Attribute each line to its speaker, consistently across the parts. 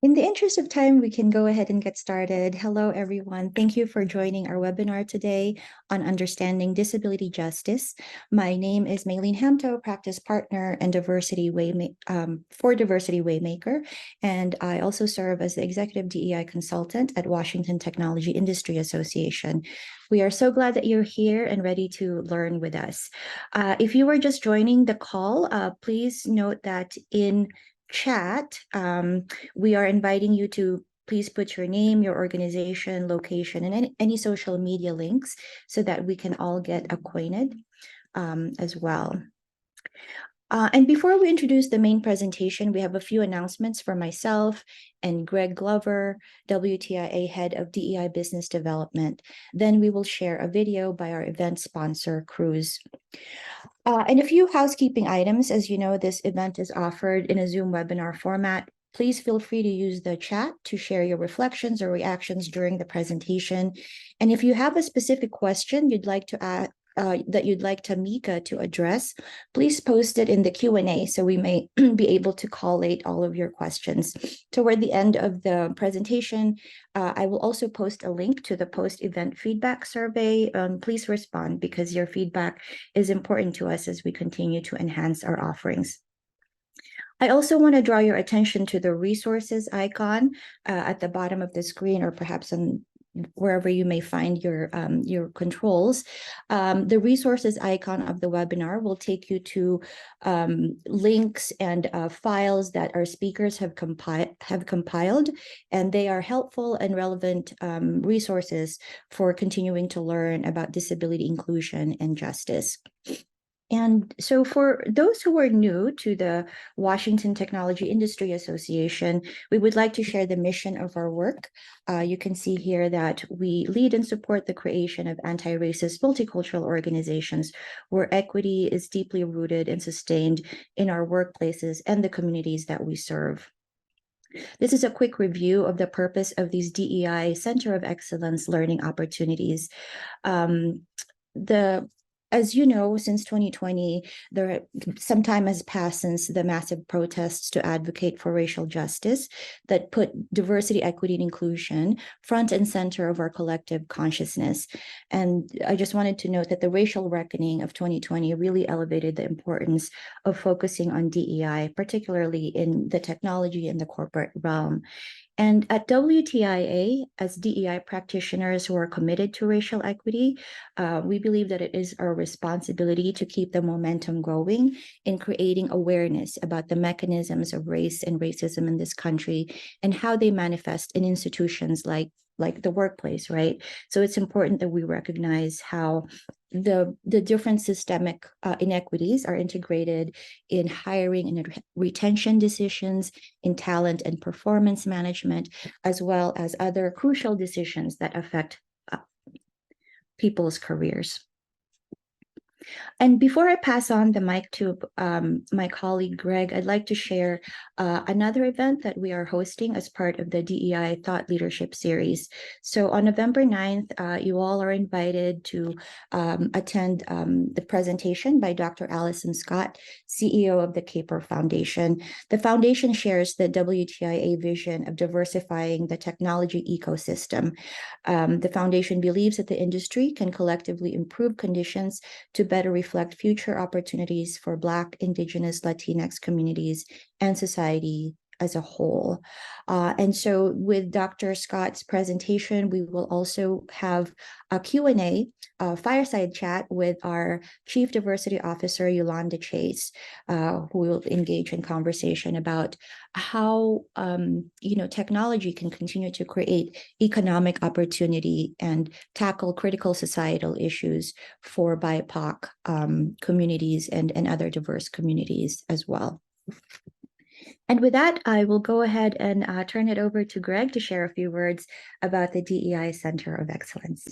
Speaker 1: In the interest of time, we can go ahead and get started. Hello, everyone. Thank you for joining our webinar today on understanding disability justice. My name is MacLean Hamto, practice partner and for Diversity Waymaker, and I also serve as the executive DEI consultant at Washington Technology Industry Association. We are so glad that you're here and ready to learn with us. If you were just joining the call, please note that in chat, we are inviting you to please put your name, your organization, location, and any social media links so that we can all get acquainted as well. And before we introduce the main presentation, we have a few announcements for myself and Greg Glover, WTIA Head of DEI Business Development. Then we will share a video by our event sponsor, Cruise. And a few housekeeping items. As you know, this event is offered in a Zoom webinar format. Please feel free to use the chat to share your reflections or reactions during the presentation. And if you have a specific question you'd like to that you'd like Tameka to address, please post it in the Q&A so we may be able to collate all of your questions. Toward the end of the presentation, I will also post a link to the post-event feedback survey. Please respond because your feedback is important to us as we continue to enhance our offerings. I also want to draw your attention to the resources icon at the bottom of the screen, or perhaps on wherever you may find your controls. The resources icon of the webinar will take you to links and files that our speakers have compiled, and they are helpful and relevant resources for continuing to learn about disability inclusion and justice. And so for those who are new to the Washington Technology Industry Association, we would like to share the mission of our work. You can see here that we lead and support the creation of anti-racist multicultural organizations where equity is deeply rooted and sustained in our workplaces and the communities that we serve. This is a quick review of the purpose of these DEI Center of Excellence learning opportunities. As you know, since 2020, some time has passed since the massive protests to advocate for racial justice that put diversity, equity, and inclusion front and center of our collective consciousness. And I just wanted to note that the racial reckoning of 2020 really elevated the importance of focusing on DEI, particularly in the technology and the corporate realm. And at WTIA, as DEI practitioners who are committed to racial equity, we believe that it is our responsibility to keep the momentum going in creating awareness about the mechanisms of race and racism in this country and how they manifest in institutions like the workplace, right? So it's important that we recognize how the different systemic inequities are integrated in hiring and retention decisions, in talent and performance management, as well as other crucial decisions that affect people's careers. And before I pass on the mic to my colleague, Greg, I'd like to share another event that we are hosting as part of the DEI Thought Leadership Series. So on November 9th, you all are invited to attend the presentation by Dr. Allison Scott, CEO of the Caper Foundation. The foundation shares the WTIA vision of diversifying the technology ecosystem. The foundation believes that the industry can collectively improve conditions to better reflect future opportunities for Black, Indigenous, Latinx communities and society as a whole. And so with Dr. Scott's presentation, we will also have a Q&A, fireside chat with our Chief Diversity Officer, Yolanda Chase, who will engage in conversation about how technology can continue to create economic opportunity and tackle critical societal issues for BIPOC communities and other diverse communities as well. And with that, I will go ahead and turn it over to Greg to share a few words about the DEI Center of Excellence.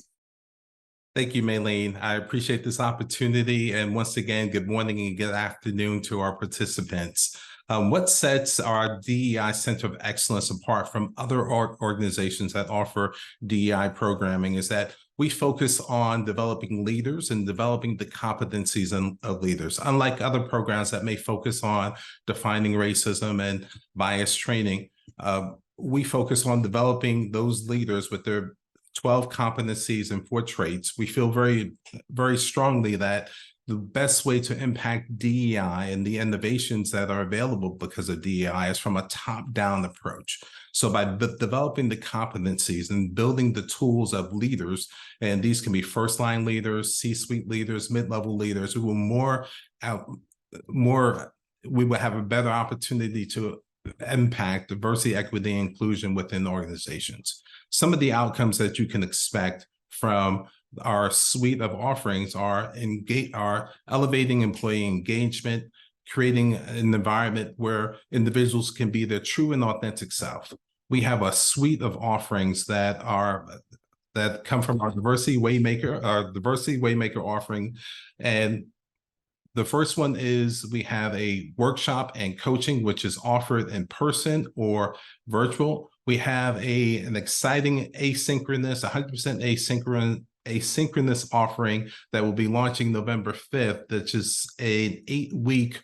Speaker 2: Thank you, MacLean. I appreciate this opportunity. And once again, good morning and good afternoon to our participants. What sets our DEI Center of Excellence apart from other organizations that offer DEI programming is that we focus on developing leaders and developing the competencies of leaders. Unlike other programs that may focus on defining racism and bias training, we focus on developing those leaders with their 12 competencies and 4 traits. We feel very, very strongly that the best way to impact DEI and the innovations that are available because of DEI is from a top-down approach. So by developing the competencies and building the tools of leaders, and these can be first-line leaders, C-suite leaders, mid-level leaders, we will we will have a better opportunity to impact diversity, equity, and inclusion within organizations. Some of the outcomes that you can expect from our suite of offerings are elevating employee engagement, creating an environment where individuals can be their true and authentic self. We have a suite of offerings that come from our diversity waymaker offering. And the first one is we have a workshop and coaching, which is offered in person or virtual. We have an exciting asynchronous, 100% asynchronous offering that will be launching November 5th, which is an 8-week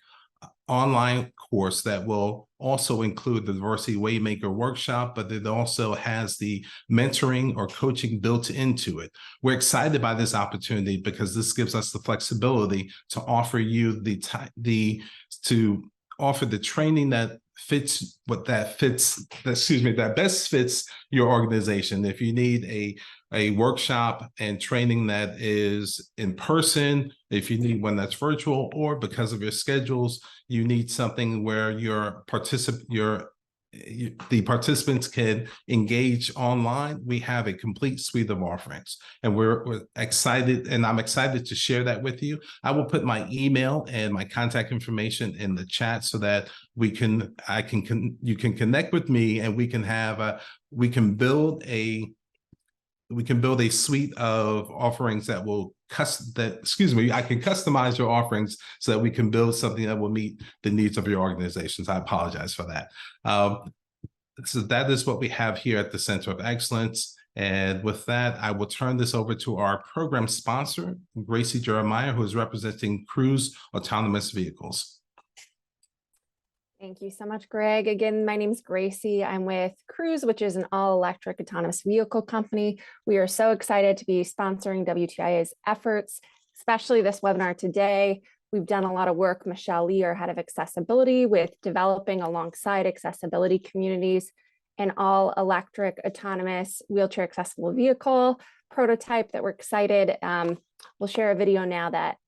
Speaker 2: online course that will also include the Diversity Waymaker workshop, but it also has the mentoring or coaching built into it. We're excited by this opportunity because this gives us the flexibility to offer you the training that that best fits your organization. If you need a workshop and training that is in person, if you need one that's virtual, or because of your schedules, you need something where the participants can engage online, we have a complete suite of offerings, and we're excited, and I'm excited to share that with you. I will put my email and my contact information in the chat so that you can connect with me, and we can build a suite of offerings that I can customize your offerings so that we can build something that will meet the needs of your organizations. I apologize for that. So that is what we have here at the Center of Excellence. And with that, I will turn this over to our program sponsor, Gracie Jeremiah, who is representing Cruise Autonomous Vehicles.
Speaker 3: Thank you so much, Greg. Again, my name is Gracie. I'm with Cruise, which is an all-electric autonomous vehicle company. We are so excited to be sponsoring WTIA's efforts, especially this webinar today. We've done a lot of work, Michelle Lee, our head of accessibility, with developing alongside accessibility communities an all-electric autonomous wheelchair accessible vehicle prototype that we're excited. We'll share a video now that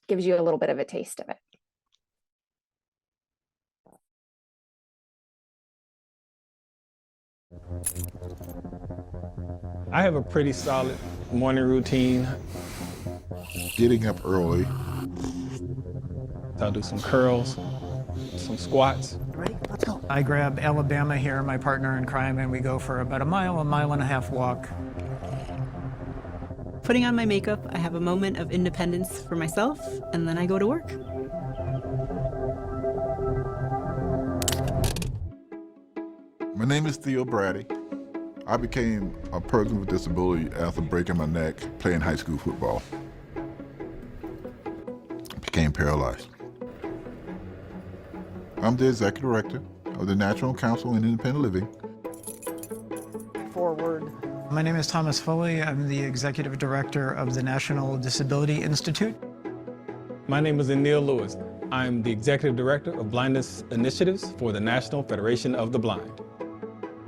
Speaker 3: gives you a little bit of a taste of it.
Speaker 4: I have a pretty solid morning routine.
Speaker 5: Getting up early.
Speaker 4: I'll do some curls, some squats.
Speaker 6: Ready? Let's go.
Speaker 7: I grab Alabama here, my partner in crime, and we go for about a mile and a half walk.
Speaker 6: Putting on my makeup, I have a moment of independence for myself, and then I go to work.
Speaker 5: My name is Theo Brady. I became a person with disability after breaking my neck playing high school football. I became paralyzed. I'm the executive director of the National Council on Independent Living.
Speaker 7: Forward. My name is Thomas Foley. I'm the executive director of the National Disability Institute.
Speaker 4: My name is Neil Lewis. I'm the executive director of blindness initiatives for the National Federation of the Blind.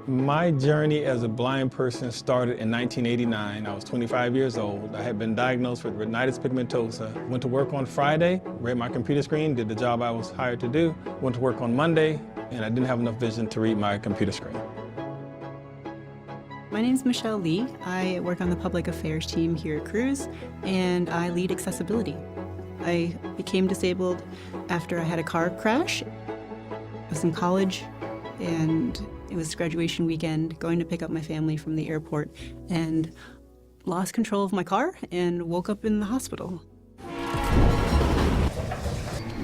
Speaker 4: My journey as a blind person started in 1989. I was 25 years old. I had been diagnosed with retinitis pigmentosa. Went to work on Friday, read my computer screen, did the job I was hired to do. Went to work on Monday, and I didn't have enough vision to read my computer screen.
Speaker 6: My name is Michelle Lee. I work on the public affairs team here at Cruise, and I lead accessibility. I became disabled after I had a car crash. I was in college, and it was graduation weekend, going to pick up my family from the airport, and lost control of my car and woke up in the hospital.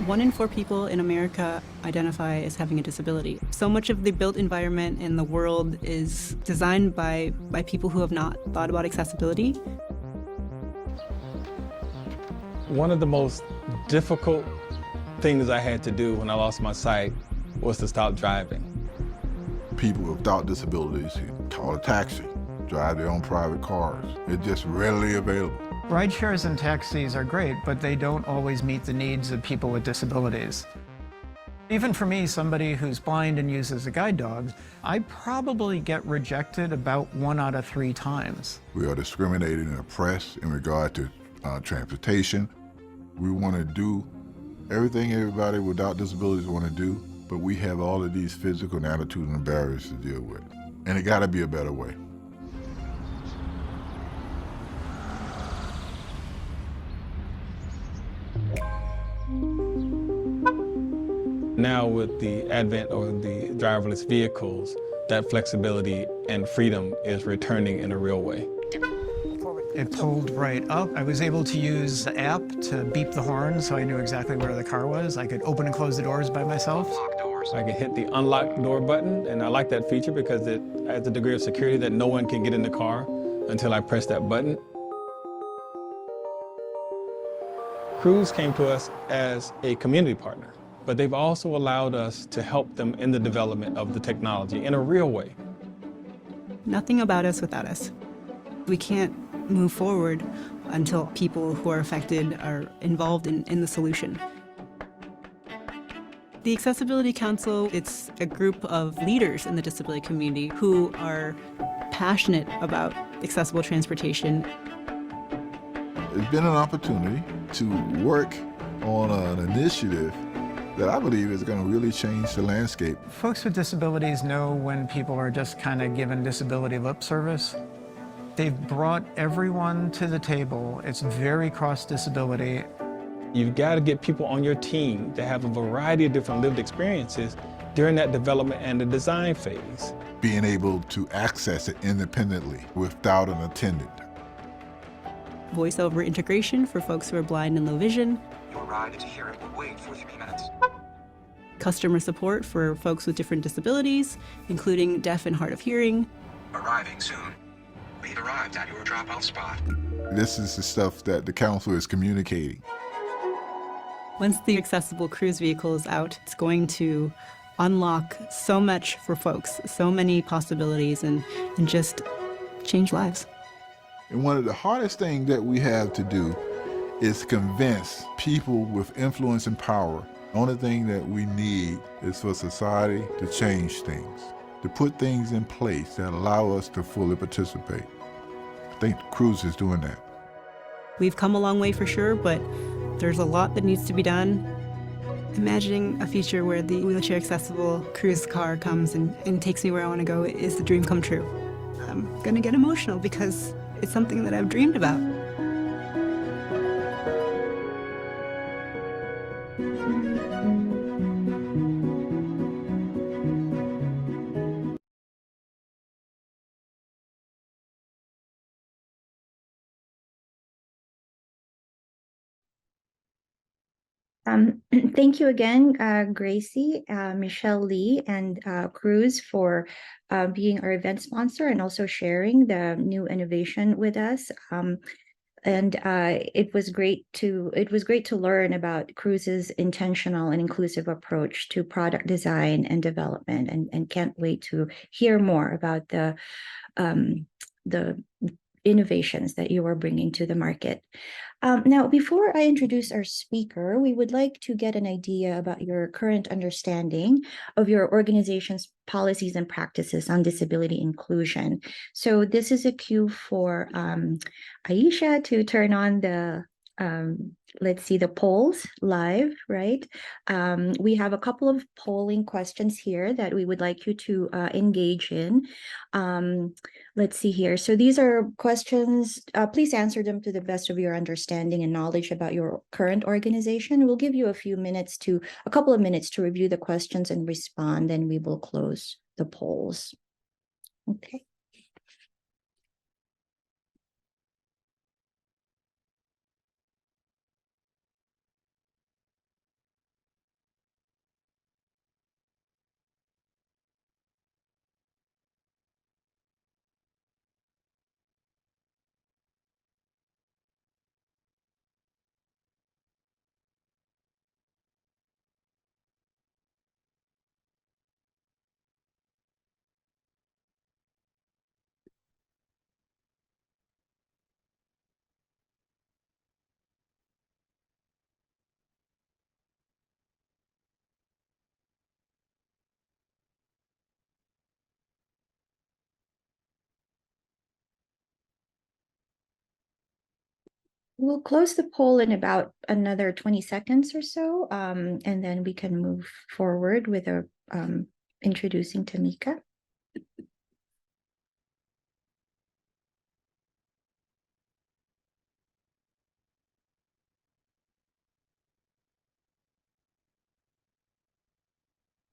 Speaker 6: 1 in 4 people in America identify as having a disability. So much of the built environment in the world is designed by people who have not thought about accessibility.
Speaker 4: One of the most difficult things I had to do when I lost my sight was to stop driving.
Speaker 5: People without disabilities can call a taxi, drive their own private cars. It's just readily available.
Speaker 7: Ride shares and taxis are great, but they don't always meet the needs of people with disabilities. Even for me, somebody who's blind and uses a guide dog, I probably get rejected about 1 out of 3 times.
Speaker 5: We are discriminated and oppressed in regard to transportation. We want to do everything everybody without disabilities want to do, but we have all of these physical and attitudinal barriers to deal with. And it got to be a better way.
Speaker 4: Now with the advent of the driverless vehicles, that flexibility and freedom is returning in a real way.
Speaker 7: It pulled right up. I was able to use the app to beep the horn so I knew exactly where the car was. I could open and close the doors by myself.
Speaker 4: I can hit the unlock door button, and I like that feature because it adds a degree of security that no one can get in the car until I press that button. Cruise came to us as a community partner, but they've also allowed us to help them in the development of the technology in a real way.
Speaker 6: Nothing about us without us. We can't move forward until people who are affected are involved in the solution. The Accessibility Council, it's a group of leaders in the disability community who are passionate about accessible transportation.
Speaker 5: It's been an opportunity to work on an initiative that I believe is going to really change the landscape.
Speaker 7: Folks with disabilities know when people are just kind of given disability lip service. They've brought everyone to the table. It's very cross-disability.
Speaker 4: You've got to get people on your team that have a variety of different lived experiences during that development and the design phase.
Speaker 5: Being able to access it independently without an attendant.
Speaker 6: Voice-over integration for folks who are blind and low vision.
Speaker 8: Your ride to here will wait for 3 minutes.
Speaker 6: Customer support for folks with different disabilities, including deaf and hard of hearing.
Speaker 8: Arriving soon. We've arrived at your drop-off spot.
Speaker 5: This is the stuff that the council is communicating.
Speaker 6: Once the accessible cruise vehicle is out, it's going to unlock so much for folks, so many possibilities, and just change lives.
Speaker 5: And one of the hardest things that we have to do is convince people with influence and power. The only thing that we need is for society to change things, to put things in place that allow us to fully participate. I think Cruise is doing that.
Speaker 6: We've come a long way for sure, but there's a lot that needs to be done. Imagining a future where the wheelchair accessible cruise car comes and takes me where I want to go is the dream come true. I'm gonna get emotional because it's something that I've dreamed about.
Speaker 1: Thank you again, Gracie, Michelle Lee, and Cruz for being our event sponsor and also sharing the new innovation with us. And it was great to learn about Cruz's intentional and inclusive approach to product design and development, and can't wait to hear more about the innovations that you are bringing to the market. Now, before I introduce our speaker, we would like to get an idea about your current understanding of your organization's policies and practices on disability inclusion. So this is a cue for Aisha to turn on the let's see the polls live, right? We have a couple of polling questions here that we would like you to engage in. Let's see here. So these are questions, please answer them to the best of your understanding and knowledge about your current organization. We'll give you a couple of minutes to review the questions and respond, then we will close the polls. Okay. We'll close the poll in about another 20 seconds or so, and then we can move forward with introducing Tameka.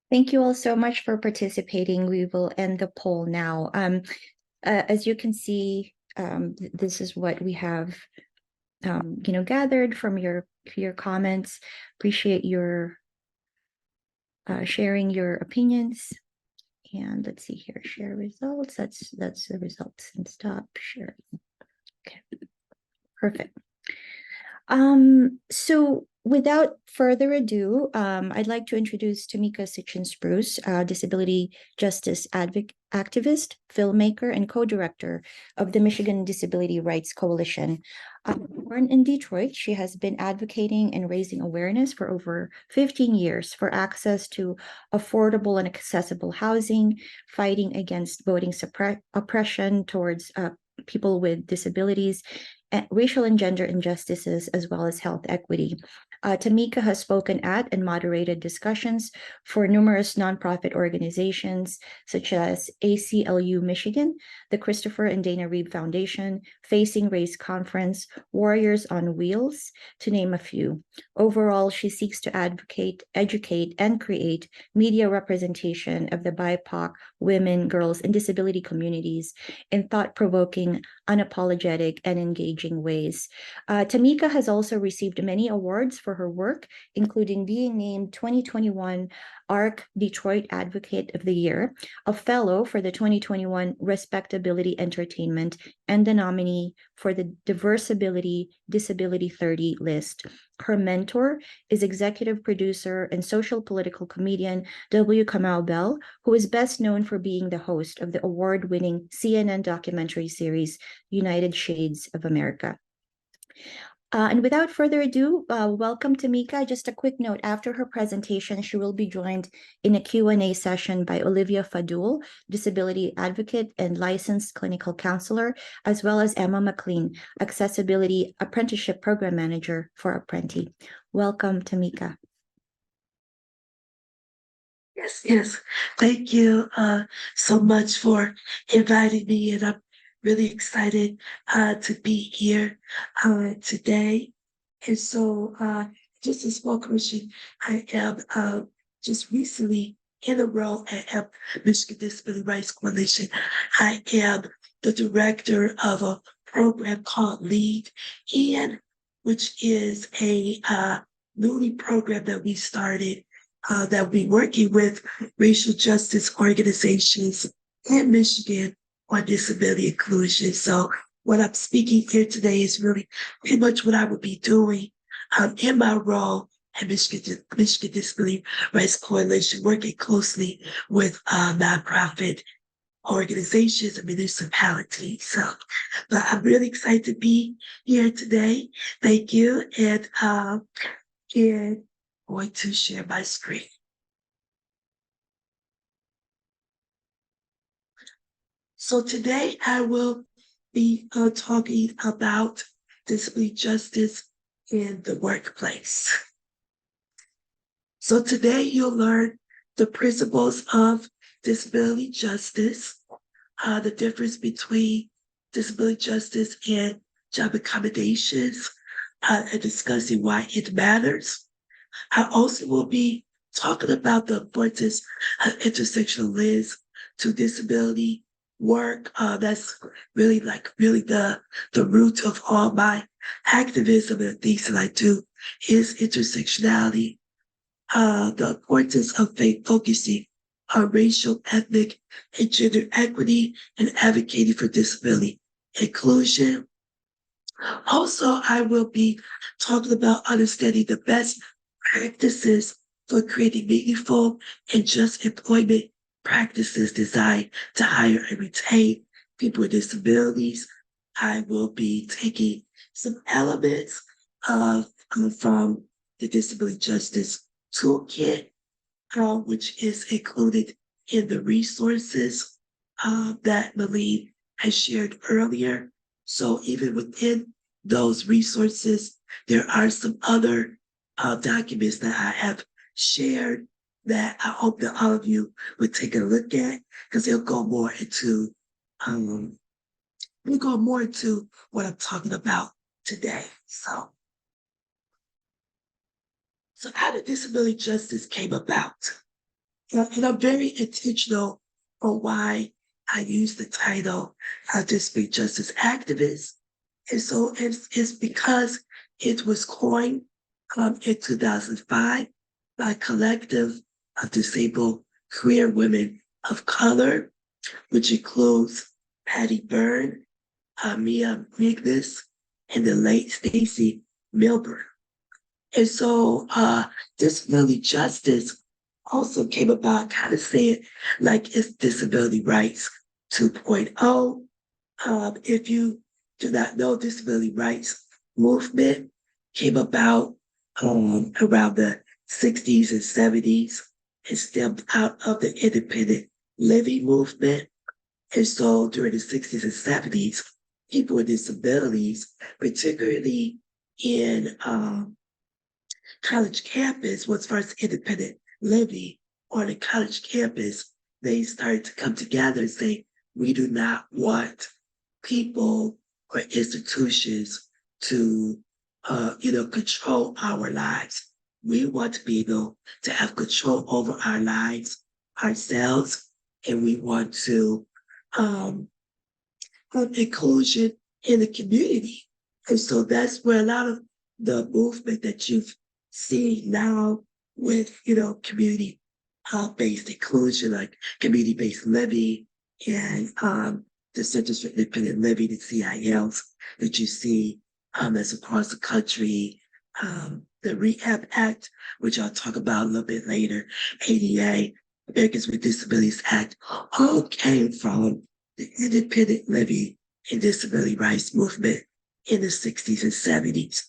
Speaker 1: Thank you all so much for participating. We will end the poll now. As you can see, this is what we have, gathered from your comments. Appreciate your sharing your opinions. And let's see here, share results. That's the results, and stop sharing. Okay, perfect. So without further ado, I'd like to introduce Tameka Citchen Spruce, disability justice activist, filmmaker, and co-director of the Michigan Disability Rights Coalition. Born in Detroit, she has been advocating and raising awareness for over 15 years for access to affordable and accessible housing, fighting against voting oppression towards people with disabilities, racial and gender injustices, as well as health equity. Tameka has spoken at and moderated discussions for numerous nonprofit organizations such as ACLU Michigan, the Christopher and Dana Reeve Foundation, Facing Race Conference, Warriors on Wheels, to name a few. Overall, she seeks to advocate, educate, and create media representation of the BIPOC, women, girls, and disability communities in thought-provoking, unapologetic, and engaging ways. Tameka has also received many awards for her work, including being named 2021 ARC Detroit Advocate of the Year, a fellow for the 2021 Respectability Entertainment, and the nominee for the Diversability Disability 30 list. Her mentor is executive producer and social political comedian W. Kamau Bell, who is best known for being the host of the award-winning CNN documentary series United Shades of America. And without further ado, welcome Tameka. Just a quick note, after her presentation, she will be joined in a Q&A session by Olivia Fadul, disability advocate and licensed clinical counselor, as well as Emma MacLean, accessibility apprenticeship program manager for Apprenti. Welcome, Tameka.
Speaker 9: Yes. Thank you so much for inviting me, and I'm really excited to be here today. And so, just a small correction, I am just recently in a role at Michigan Disability Rights Coalition. I am the director of a program called LEAD, which is a newly program that we started that we working with racial justice organizations in Michigan on disability inclusion. So what I'm speaking here today is really pretty much what I would be doing in my role at Michigan Disability Rights Coalition, working closely with nonprofit organizations and municipalities. So, but I'm really excited to be here today. Thank you. And going to share my screen. So today I will be talking about disability justice in the workplace. So today you'll learn the principles of disability justice, the difference between disability justice and job accommodations, and discussing why it matters. I also will be talking about the importance of intersectional lens to disability work. That's really the root of all my activism and things that I do is intersectionality. The importance of focusing on racial, ethnic, and gender equity and advocating for disability inclusion. Also, I will be talking about understanding the best practices for creating meaningful and just employment practices designed to hire and retain people with disabilities. I will be taking some elements from the Disability Justice Toolkit, which is included in the resources that MacLean has shared earlier. So even within those resources. There are some other documents that I have shared that I hope that all of you would take a look at, because they'll go more into what I'm talking about today. So how did disability justice came about? And I'm very intentional on why I use the title disability justice activist. And so it's because it was coined in 2005 by a collective of disabled queer women of color, which includes Patty Byrne, Mia Mignis, and the late Stacy Milburn. And so disability justice also came about, kind of saying like it's disability rights 2.0. If you do not know, disability rights movement came about around the 60s and 70s. It stemmed out of the independent living movement. And so during the 60s and 70s, people with disabilities, particularly in college campus, was first independent living on a college campus. They started to come together and say, we do not want people or institutions to, control our lives. We want to be able to have control over our lives ourselves, and we want to have inclusion in the community. And so that's where a lot of the movement that you've seen now with, community-based inclusion, like community-based living and the Centers for Independent Living, the CILs that you see that's across the country, the Rehab Act, which I'll talk about a little bit later, ADA, Americans with Disabilities Act, all came from the independent living and disability rights movement in the 60s and 70s.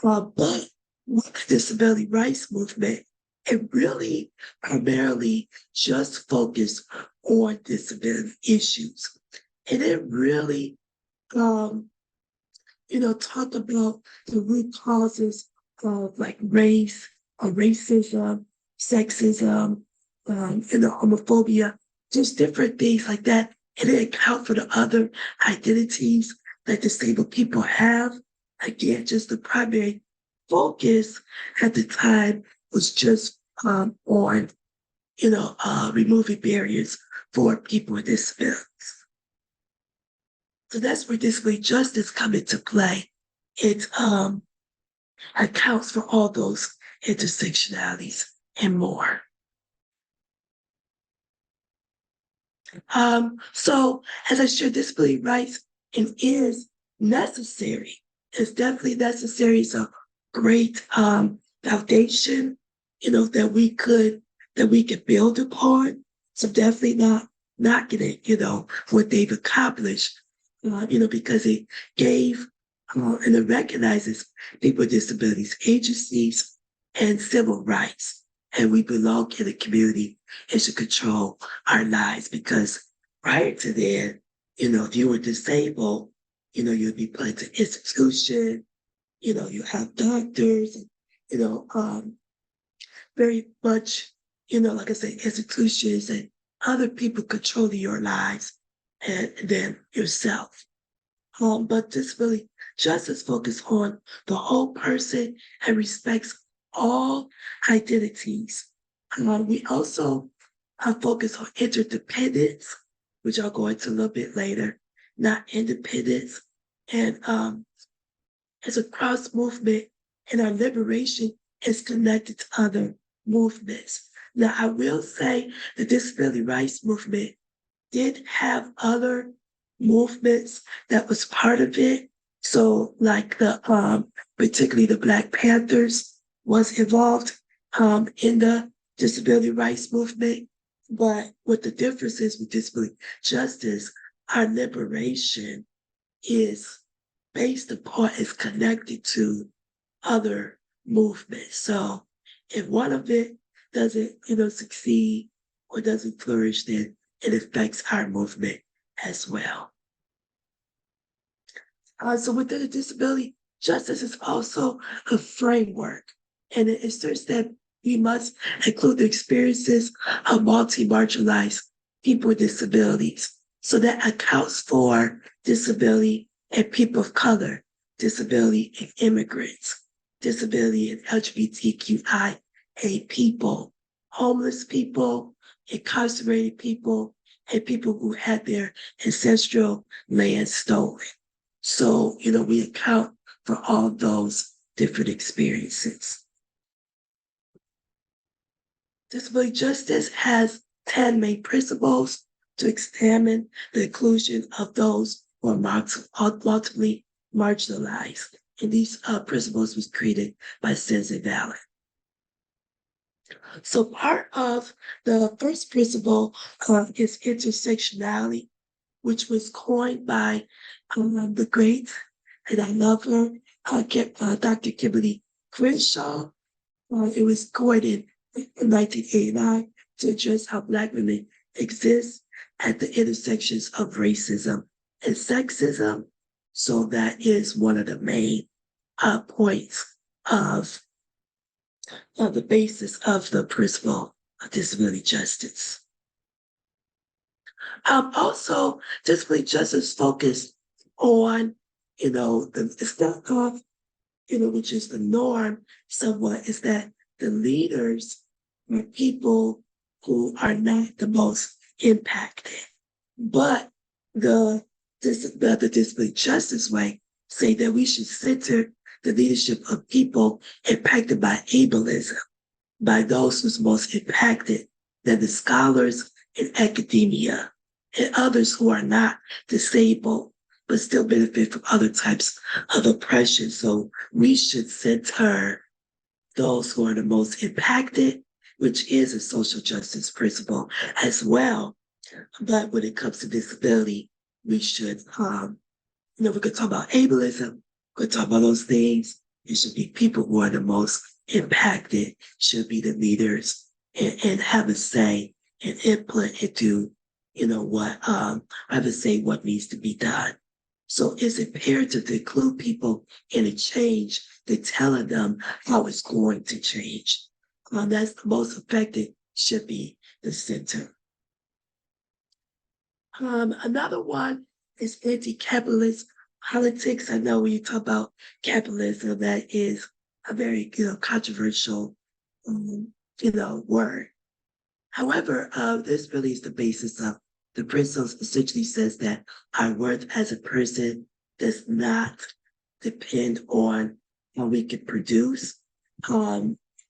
Speaker 9: But with the disability rights movement, it really primarily just focused on disability issues. And it really, talked about the root causes of like race or racism, sexism, homophobia, just different things like that. And it account for the other identities that disabled people have. Again, just the primary focus at the time was just on, removing barriers for people with disabilities. So that's where disability justice come into play. It accounts for all those intersectionalities and more. So as I shared, disability rights is necessary. It's definitely necessary. It's a great foundation, that we could build upon. So definitely not knocking it, what they've accomplished, because it gave and it recognizes people with disabilities, agencies, and civil rights. And we belong in the community and should control our lives, because prior to then, if you were disabled, you'd be put into institution, you have doctors, very much, like I said, institutions and other people controlling your lives and then yourself. But disability justice focuses on the whole person and respects all identities. We also focus on interdependence, which I'll go into a little bit later, not independence. And as a cross movement, and our liberation is connected to other movements. Now, I will say the disability rights movement did have other movements that was part of it. So like particularly the Black Panthers was involved in the disability rights movement. But what the difference is with disability justice, our liberation is based upon, is connected to other movements. So if one of it doesn't, succeed or doesn't flourish, then it affects our movement as well. So within the disability, justice is also a framework, and it asserts that we must include the experiences of multi-marginalized people with disabilities. So that accounts for disability and people of color, disability and immigrants, disability and LGBTQIA people, homeless people, incarcerated people, and people who had their ancestral land stolen. So, we account for all those different experiences. Disability justice has 10 main principles to examine the inclusion of those who are multiply marginalized. And these principles was created by Sense Valley. So part of the first principle is intersectionality, which was coined by the great, and I love her, Dr. Kimberly Crenshaw. It was coined in 1989 to address how Black women exist at the intersections of racism and sexism. So that is one of the main points of the basis of the principle of disability justice. Also, disability justice focused on, it's not of, which is the norm somewhat, is that the leaders are people who are not the most impacted. But the disability justice way say that we should center the leadership of people impacted by ableism, by those who's most impacted, than the scholars in academia and others who are not disabled, but still benefit from other types of oppression. So we should center those who are the most impacted, which is a social justice principle as well. But when it comes to disability, we should, we could talk about ableism, we could talk about those things. It should be people who are the most impacted, should be the leaders and have a say and input into, have a say what needs to be done. So it's imperative to include people in a change, to telling them how it's going to change. That's the most effective, should be the center. Another one is anti-capitalist politics. I know when you talk about capitalism, that is a very, controversial, word. However, this really is the basis of the principles. Essentially says that our worth as a person does not depend on how we can produce.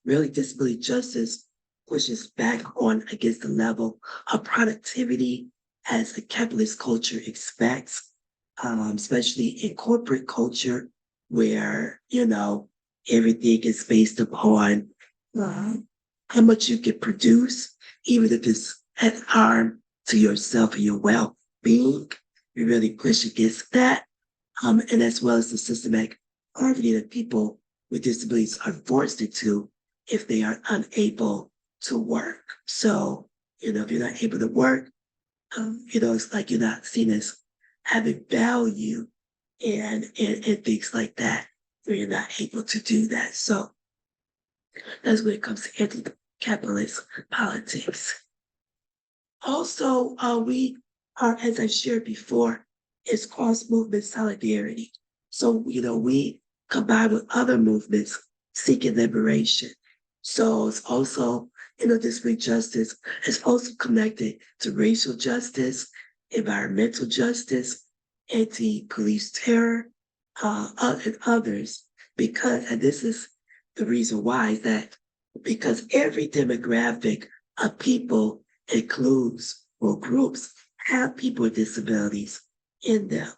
Speaker 9: Really, disability justice pushes back on against the level of productivity as a capitalist culture expects, especially in corporate culture where, everything is based upon how much you can produce, even if it's at harm to yourself and your well-being. We really push against that. And as well as the systematic poverty that people with disabilities are forced into if they are unable to work. So, if you're not able to work, it's like you're not seen as having value and things like that, where you're not able to do that. So that's when it comes to anti-capitalist politics. Also, we are, as I shared before, is cross-movement solidarity. So, we combine with other movements seeking liberation. So it's also, disability justice is also connected to racial justice, environmental justice, anti-police terror, and others. And this is the reason why, is that because every demographic of people includes, or groups have people with disabilities in them.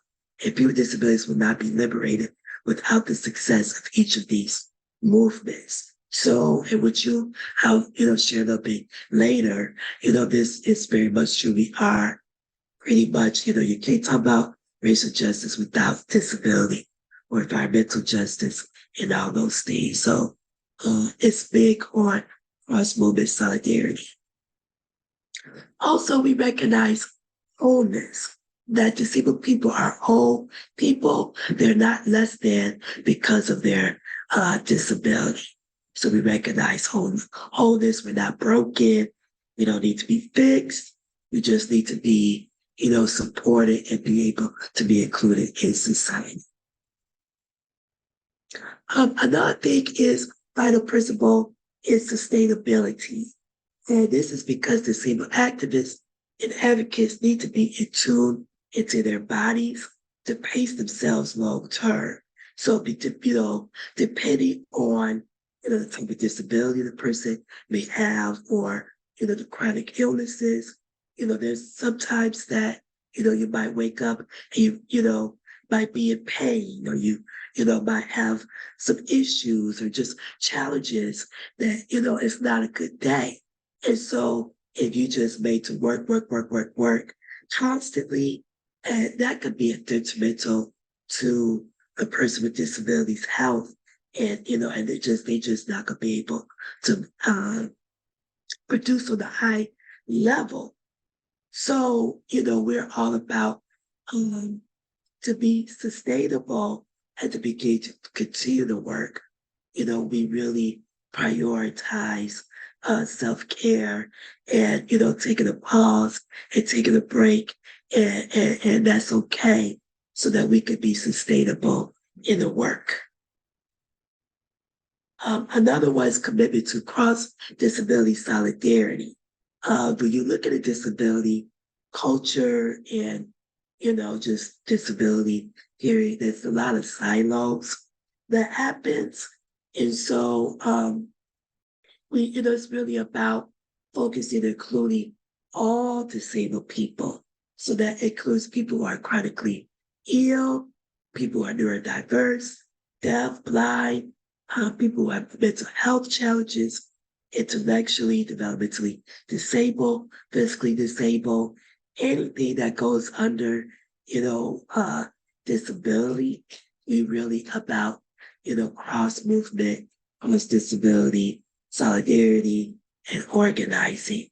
Speaker 9: And people with disabilities will not be liberated without the success of each of these movements. So, and which I'll, share a little bit later, this is very much true. We are pretty much, you can't talk about racial justice without disability or environmental justice and all those things. So, it's big on cross-movement solidarity. Also, we recognize wholeness. that disabled people are whole people. They're not less than because of their disability. So we recognize wholeness. We're not broken. We don't need to be fixed. We just need to be, supported and be able to be included in society. Another thing is vital principle is sustainability. And this is because disabled activists and advocates need to be in tune into their bodies to pace themselves long term. So, depending on the type of disability the person may have, or the chronic illnesses, there's sometimes that you might wake up and you might be in pain, or you might have some issues or just challenges that it's not a good day. And so if you just made to work constantly, and that could be detrimental to a person with disabilities' health. And and they just not gonna be able to produce on a high level. So, we're all about to be sustainable and to begin to continue to work. We really prioritize self-care and, taking a pause and taking a break, and that's okay, so that we could be sustainable in the work. Another one is commitment to cross-disability solidarity. When you look at a disability culture and, just disability theory, there's a lot of silos that happens. And so it's really about focusing, including all disabled people. So that includes people who are chronically ill, people who are neurodiverse, deaf, blind, people who have mental health challenges, intellectually, developmentally disabled, physically disabled, anything that goes under, disability. We really about, cross movement, cross disability, solidarity, and organizing.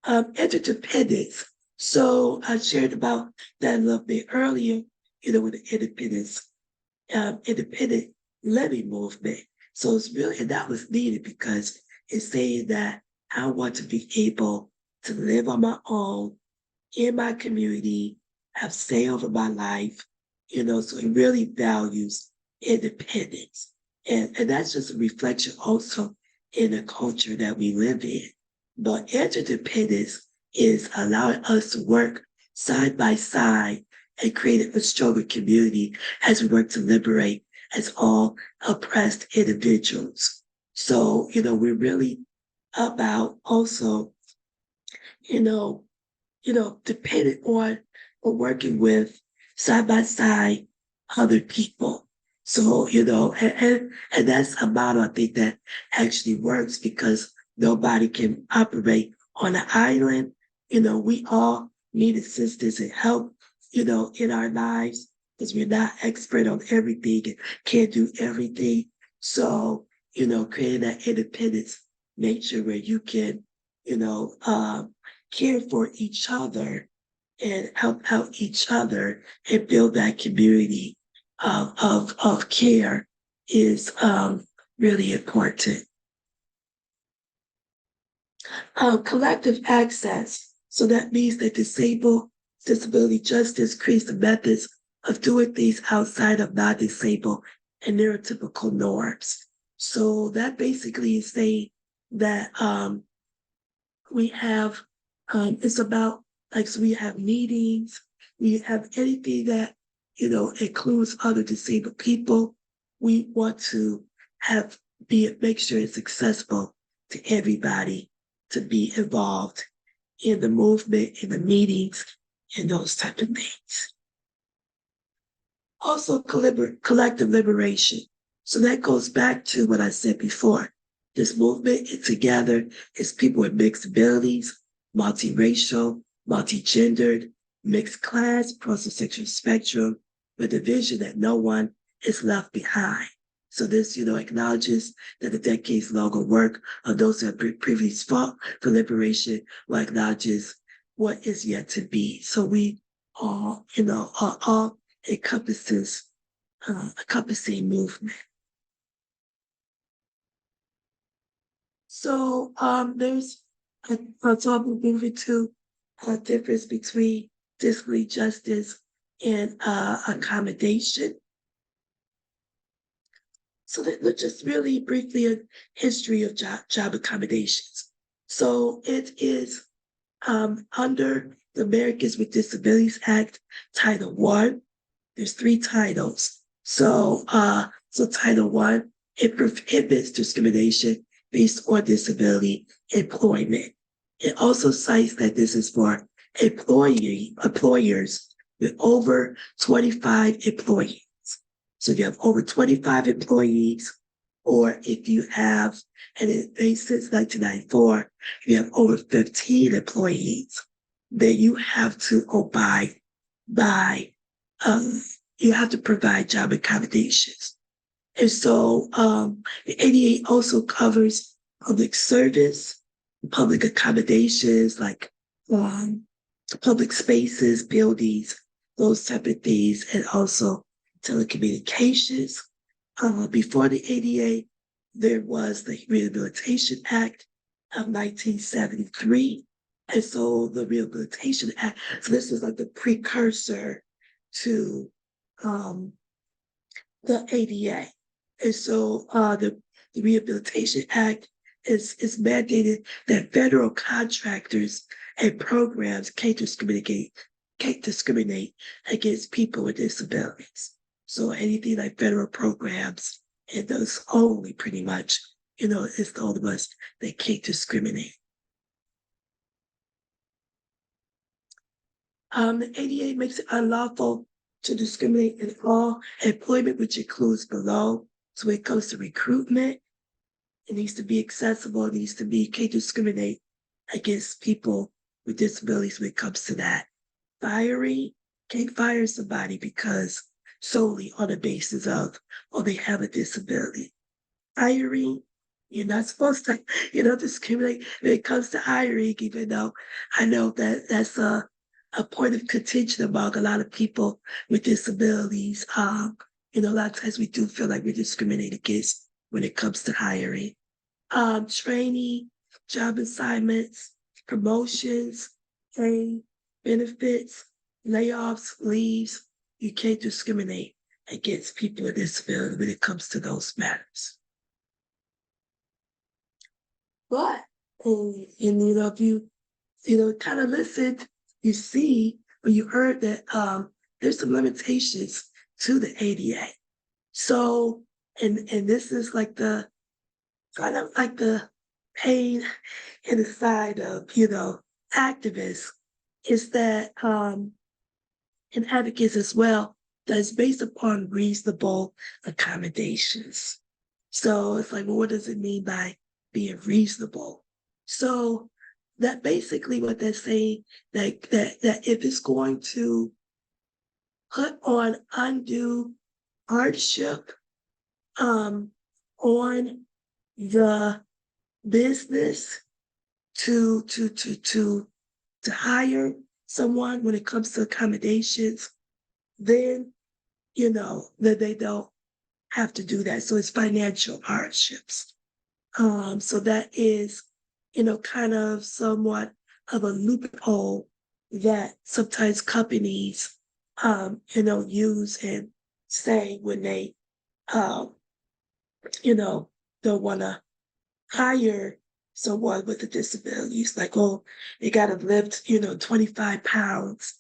Speaker 9: Interdependence. So I shared about that a little bit earlier, with the independent living movement. So it's really, and that was needed because it's saying that I want to be able to live on my own in my community, have say over my life, so it really values independence. And that's just a reflection also in the culture that we live in. But interdependence is allowing us to work side by side and create a stronger community as we work to liberate as all oppressed individuals. So, we're really about also, dependent on or working with side by side other people. So, and that's a model I think that actually works, because nobody can operate on an island. We all need assistance and help, in our lives, because we're not expert on everything and can't do everything. So, creating that independence nature where you can, care for each other and help out each other and build that community of care is really important. Collective access. So that means that disability justice creates the methods of doing things outside of non-disabled and neurotypical norms. So that basically is saying that we have, it's about, so we have meetings, we have anything that, includes other disabled people. We want to make sure it's accessible to everybody to be involved in the movement, in the meetings, and those type of things. Also, collective liberation. So that goes back to what I said before. This movement is together is people with mixed abilities, multiracial, multi-gendered, mixed class, across the sexual spectrum, with the vision that no one is left behind. So this, acknowledges that the decades-long work of those who have previously fought for liberation, while acknowledges what is yet to be. So we all, are all encompassing movement. So there's so I'm moving to a difference between disability justice and accommodation. So let's just really briefly a history of job accommodations. So it is under the Americans with Disabilities Act, Title I. There's 3 titles. So Title I, it prohibits discrimination based on disability employment. It also cites that this is for employers with over 25 employees. So if you have over 25 employees, or if you have, and it based since 1994, if you have over 15 employees, then you have to abide by, you have to provide job accommodations. And so the ADA also covers public service, public accommodations like public spaces, buildings, those type of things, and also telecommunications. Before the ADA, there was the Rehabilitation Act of 1973. And so the Rehabilitation Act, so this is like the precursor to the ADA. And so the Rehabilitation Act is mandated that federal contractors and programs can't discriminate against people with disabilities. So anything like federal programs, and those only pretty much, it's the only ones that can't discriminate. The ADA makes it unlawful to discriminate in all employment, which includes below. So when it comes to recruitment, it needs to be accessible. It needs to be, can't discriminate against people with disabilities when it comes to that. Firing, can't fire somebody because solely on the basis of, they have a disability. Hiring, you're not supposed to, discriminate when it comes to hiring, even though I know that that's a point of contention among a lot of people with disabilities. A lot of times we do feel like we're discriminated against when it comes to hiring. Training, job assignments, promotions, pay, benefits, layoffs, leaves. You can't discriminate against people with disability when it comes to those matters. But, if you, kind of listened, you see, or you heard that there's some limitations to the ADA. So, and this is like the, kind of like the pain in the side of, activists, is that, and advocates as well, that is based upon reasonable accommodations. So it's like, well, what does it mean by being reasonable? So that basically what they're saying, that if it's going to put on undue hardship on the business to hire someone when it comes to accommodations, then that they don't have to do that. So it's financial hardships. So that is, kind of somewhat of a loophole that sometimes companies, use and say when they, don't want to hire someone with a disability. It's like, they got to lift, 25 pounds,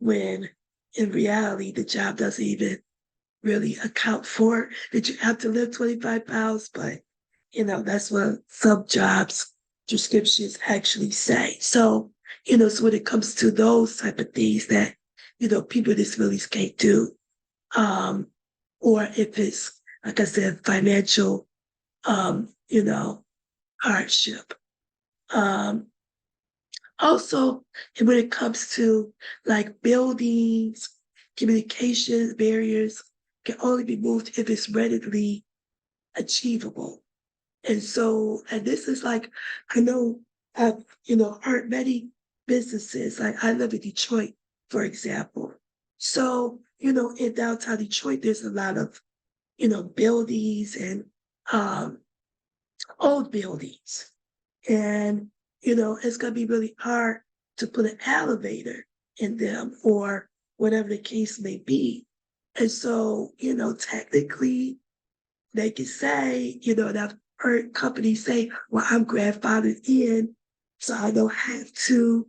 Speaker 9: when in reality, the job doesn't even really account for that you have to lift 25 pounds. But, that's what some jobs descriptions actually say. So, so when it comes to those type of things that, people with disabilities can't do, or if it's, like I said, financial, hardship. Also, when it comes to like buildings, communications barriers can only be moved if it's readily achievable. And so, and this is like, I know I've, heard many businesses. Like I live in Detroit, for example. So, in downtown Detroit, there's a lot of, buildings and old buildings. And, it's going to be really hard to put an elevator in them or whatever the case may be. And so, technically, they can say, and I've heard companies say, well, I'm grandfathered in, so I don't have to,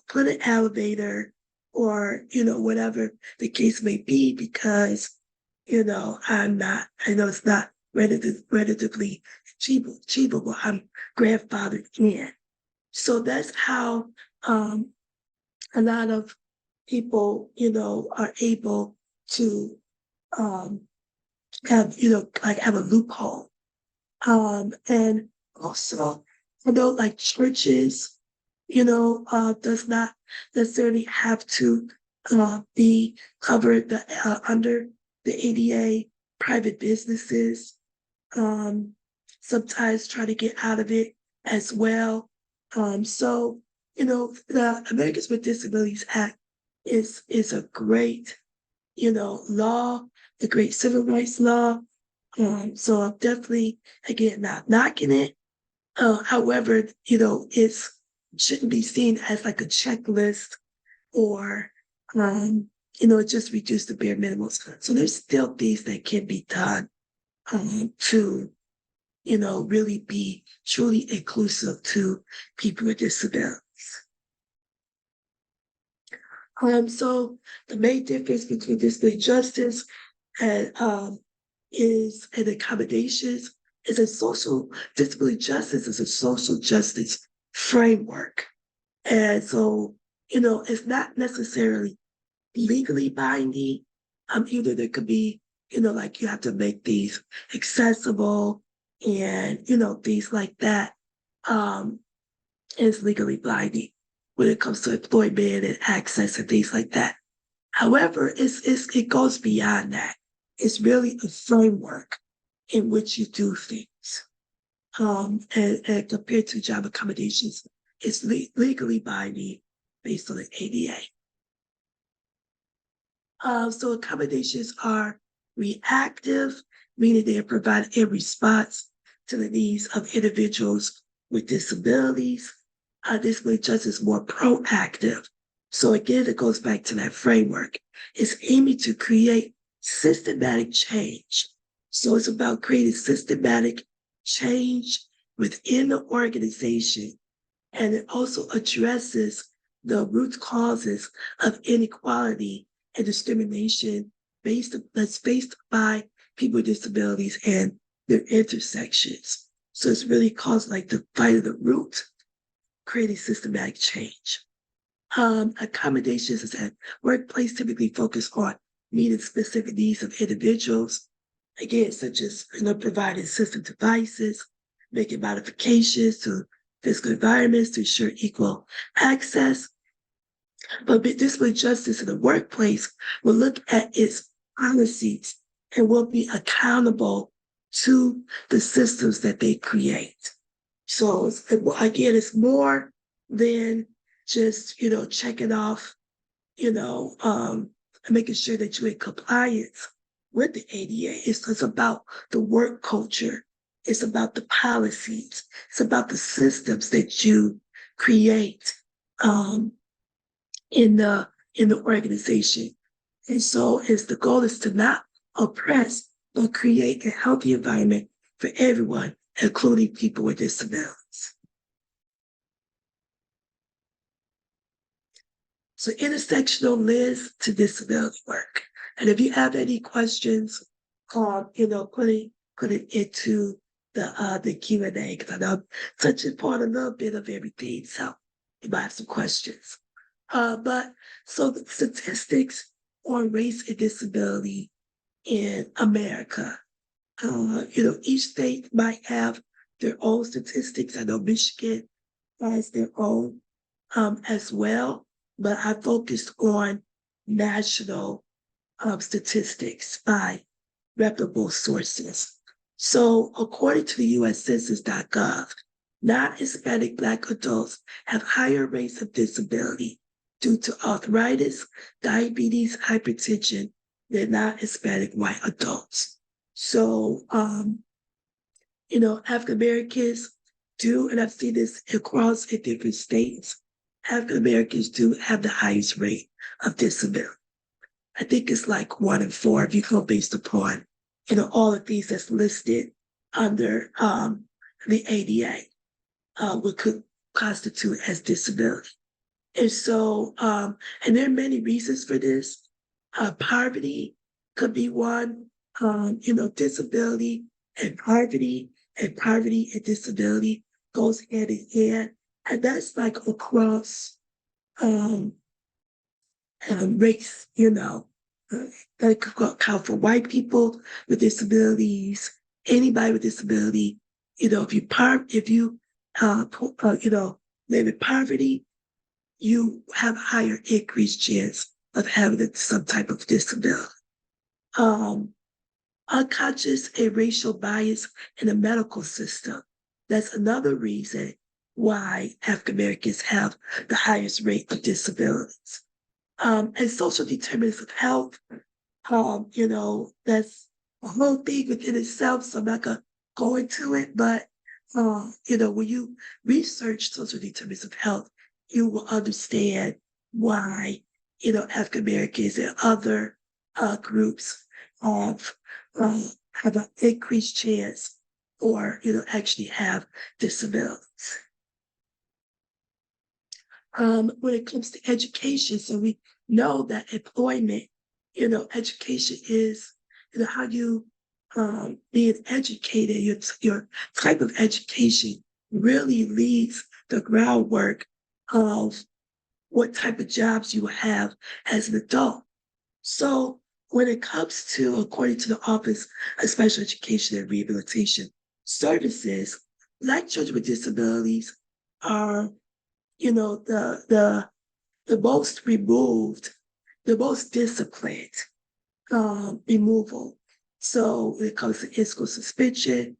Speaker 9: put an elevator or, whatever the case may be, because, I'm not, I know it's not relatively achievable. I'm grandfathered in. So that's how a lot of people, are able to have, have a loophole. And also, I know like churches, does not necessarily have to be covered under the ADA. Private businesses sometimes try to get out of it as well. So, the Americans with Disabilities Act is a great, law, a great civil rights law. So I'm definitely, again, not knocking it. However, it shouldn't be seen as like a checklist or, just reduce the bare minimums. So there's still things that can be done to, really be truly inclusive to people with disabilities. So the main difference between disability justice and accommodations is disability justice is a social justice framework. And so, it's not necessarily legally binding. Either there could be, like you have to make these accessible and, things like that, is legally binding when it comes to employment and access and things like that. However, it goes beyond that. It's really a framework in which you do things. And compared to job accommodations, it's legally binding based on the ADA. So accommodations are reactive, meaning they are provided in response to the needs of individuals with disabilities. Disability justice is more proactive. So again, it goes back to that framework. It's aiming to create systematic change. So it's about creating systematic change within the organization. And it also addresses the root causes of inequality and discrimination that's faced by people with disabilities and their intersections. So it's really caused like the fight of the root, creating systematic change. Accommodations is that workplace typically focus on meeting specific needs of individuals, again, such as providing assistive devices, making modifications to physical environments to ensure equal access. But disability justice in the workplace will look at its policies and will be accountable to the systems that they create. So again, it's more than just, checking off, and making sure that you're in compliance with the ADA. It's about the work culture. It's about the policies. It's about the systems that you create in the organization. And so the goal is to not oppress, but create a healthy environment for everyone, including people with disabilities. So intersectional lens to disability work. And if you have any questions, put it into the Q&A, because I know I'm touching upon a little bit of everything. So you might have some questions. But so the statistics on race and disability in America, each state might have their own statistics. I know Michigan has their own as well, but I focused on national statistics by reputable sources. So according to the US Census.gov, Non-Hispanic Black adults have higher rates of disability due to arthritis, diabetes, hypertension than non-Hispanic white adults. So, African Americans do, and I've seen this across in different states, African Americans do have the highest rate of disability. I think it's like 1 in 4 if you go based upon, all of these that's listed under the ADA would could constitute as disability. And so, and there are many reasons for this. Poverty could be one, disability and poverty and disability goes hand in hand. And that's like across race, that could account for white people with disabilities, anybody with disability. If you live in poverty, you have a higher increased chance of having some type of disability. Unconscious and racial bias in the medical system. That's another reason why African Americans have the highest rate of disabilities. And social determinants of health, that's a whole thing within itself, so I'm not gonna go into it, but when you research social determinants of health, you will understand why, African Americans and other groups have an increased chance or, actually have disabilities. When it comes to education, so we know that employment, education is, how you being educated, your type of education really leads the groundwork of what type of jobs you will have as an adult. So when it comes to, according to the Office of Special Education and Rehabilitation Services, Black children with disabilities are, the most removed, the most disciplined removal. So when it comes to in-school suspension,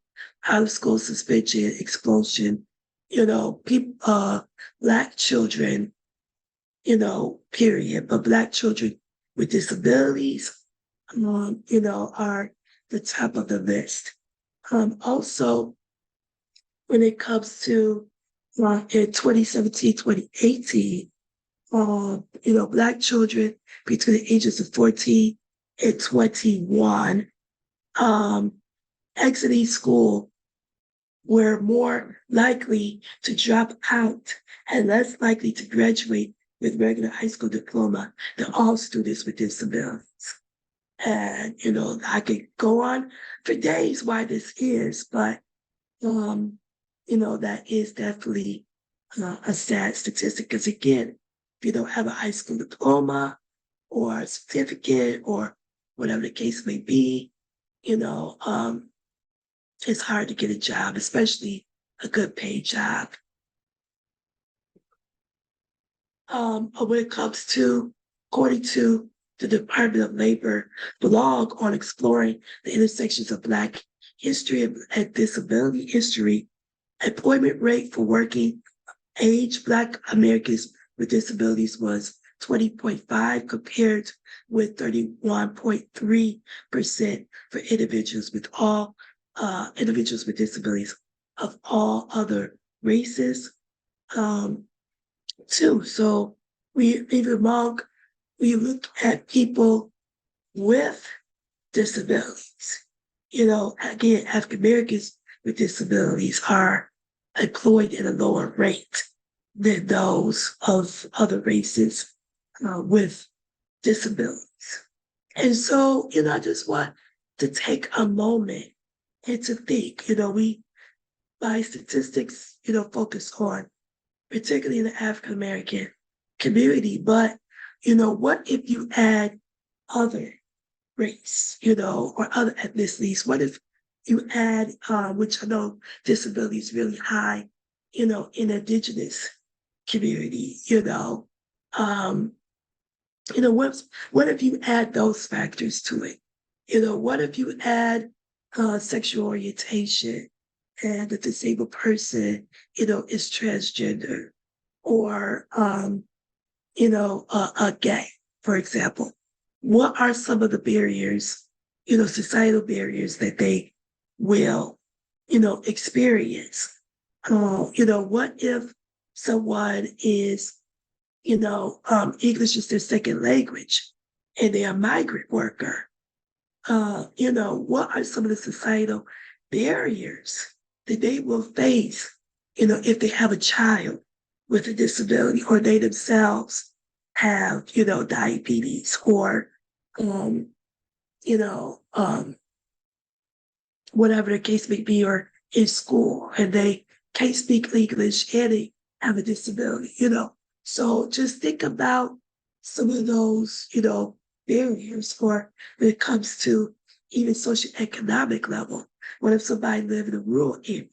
Speaker 9: out-of-school suspension, expulsion, people, Black children, period, but Black children with disabilities, are the top of the list. Also, when it comes to in 2017, 2018, Black children between the ages of 14 and 21 exiting school were more likely to drop out and less likely to graduate with regular high school diploma than all students with disabilities. And, I could go on for days why this is, but, that is definitely a sad statistic. Because again, if you don't have a high school diploma or a certificate or whatever the case may be, it's hard to get a job, especially a good paid job. When it comes to, according to the Department of Labor blog on exploring the intersections of Black history and disability history, employment rate for working age Black Americans with disabilities was 20.5 compared with 31.3% for individuals with disabilities of all other races. Too. So we look at people with disabilities. Again, African Americans with disabilities are employed at a lower rate than those of other races with disabilities. And so, I just want to take a moment and to think, we, by statistics, focus on particularly in the African American community, but, what if you add other race, or other ethnicities? What if you add, which I know disability is really high, in indigenous community, what if you add those factors to it? What if you add sexual orientation and the disabled person, is transgender or, gay, for example. What are some of the barriers, societal barriers that they will, experience? What if someone is, English is their second language and they're a migrant worker? What are some of the societal barriers that they will face, if they have a child with a disability or they themselves have, diabetes or, you know, um, whatever the case may be, or in school and they can't speak English and they have a disability, So just think about some of those, barriers for when it comes to even socioeconomic level. What if somebody live in a rural area,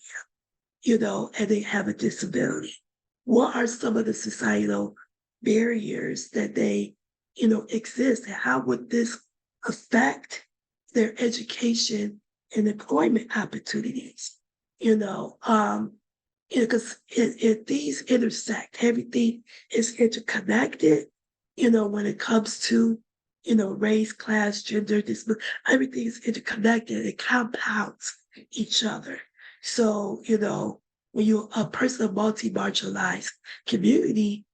Speaker 9: and they have a disability? What are some of the societal barriers that they, exist? And how would this affect their education and employment opportunities? Because if these intersect, everything is interconnected, when it comes to, race, class, gender, disability, everything is interconnected. It compounds each other. So, when you're a person of multi-marginalized community,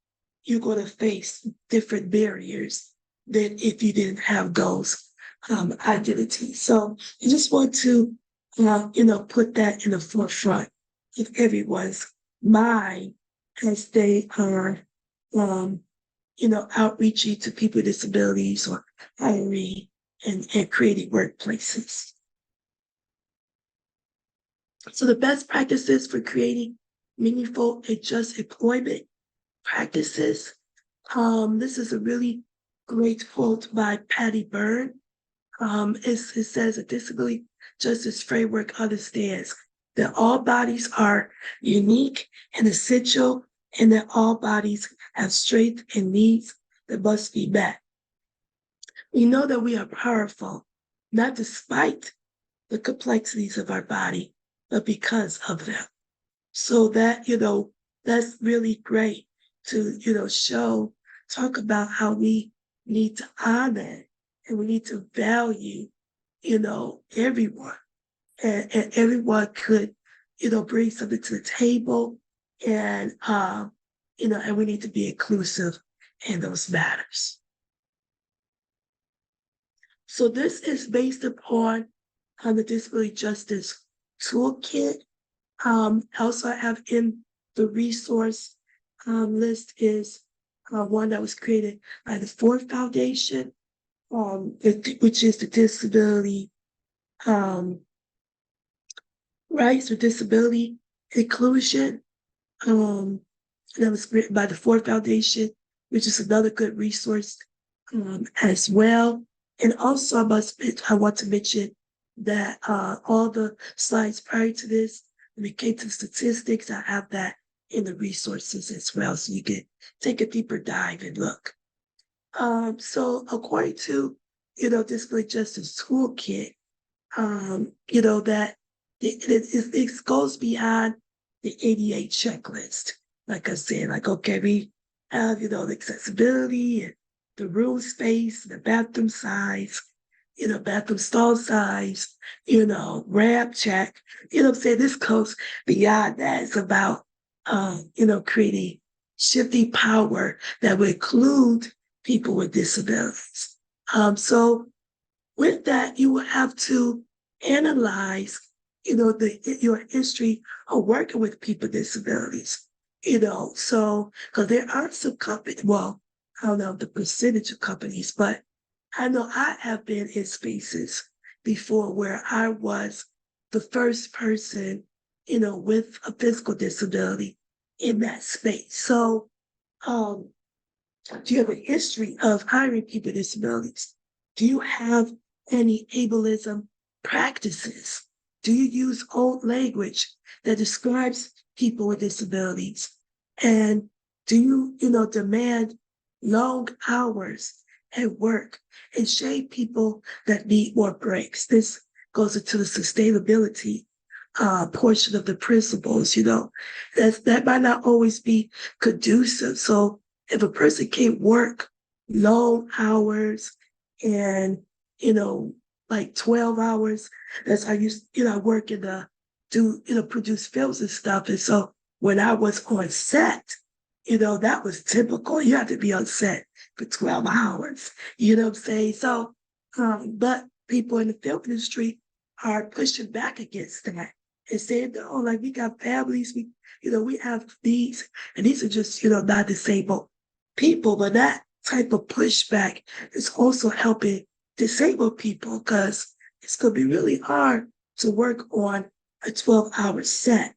Speaker 9: you're going to face different barriers than if you didn't have those identities. So I just want to, put that in the forefront of everyone's mind as they are, outreaching to people with disabilities or hiring and creating workplaces. So the best practices for creating meaningful and just employment practices. This is a really great quote by Patty Byrne. It says a disability justice framework understands that all bodies are unique and essential, and that all bodies have strengths and needs that must be met. We know that we are powerful, not despite the complexities of our body, but because of them. So that, that's really great to, talk about how we need to honor and we need to value, everyone. And everyone could, bring something to the table and, and we need to be inclusive in those matters. So this is based upon the Disability Justice Toolkit. Also I have in the resource list is one that was created by the Ford Foundation, which is the Disability Rights or Disability Inclusion. That was written by the Ford Foundation, which is another good resource as well. And also I want to mention that all the slides prior to this, when it came to statistics, I have that in the resources as well, so you can take a deeper dive and look. So according to, Disability Justice Toolkit, that it goes beyond the ADA checklist. Like I said, okay, we have, the accessibility and the room space, the bathroom size, bathroom stall size, ramp check. I'm saying? This goes beyond that. It's about, creating shifting power that will include people with disabilities. So with that, you will have to analyze, your history of working with people with disabilities, so, because there are some companies, well, I don't know the percentage of companies, but I know I have been in spaces before where I was the first person, with a physical disability in that space. So, do you have a history of hiring people with disabilities? Do you have any ableism practices? Do you use old language that describes people with disabilities? And do you, demand long hours at work and shame people that need more breaks? This goes into the sustainability portion of the principles, that might not always be conducive. So if a person can't work long hours and, like 12 hours, that's how I work produce films and stuff. And so when I was on set, that was typical. You have to be on set for 12 hours. You know what I'm saying? So, but people in the film industry are pushing back against that and saying, no, like we got families, we have these, and these are just, not disabled people. But that type of pushback is also helping disabled people because it's going to be really hard to work on a 12-hour set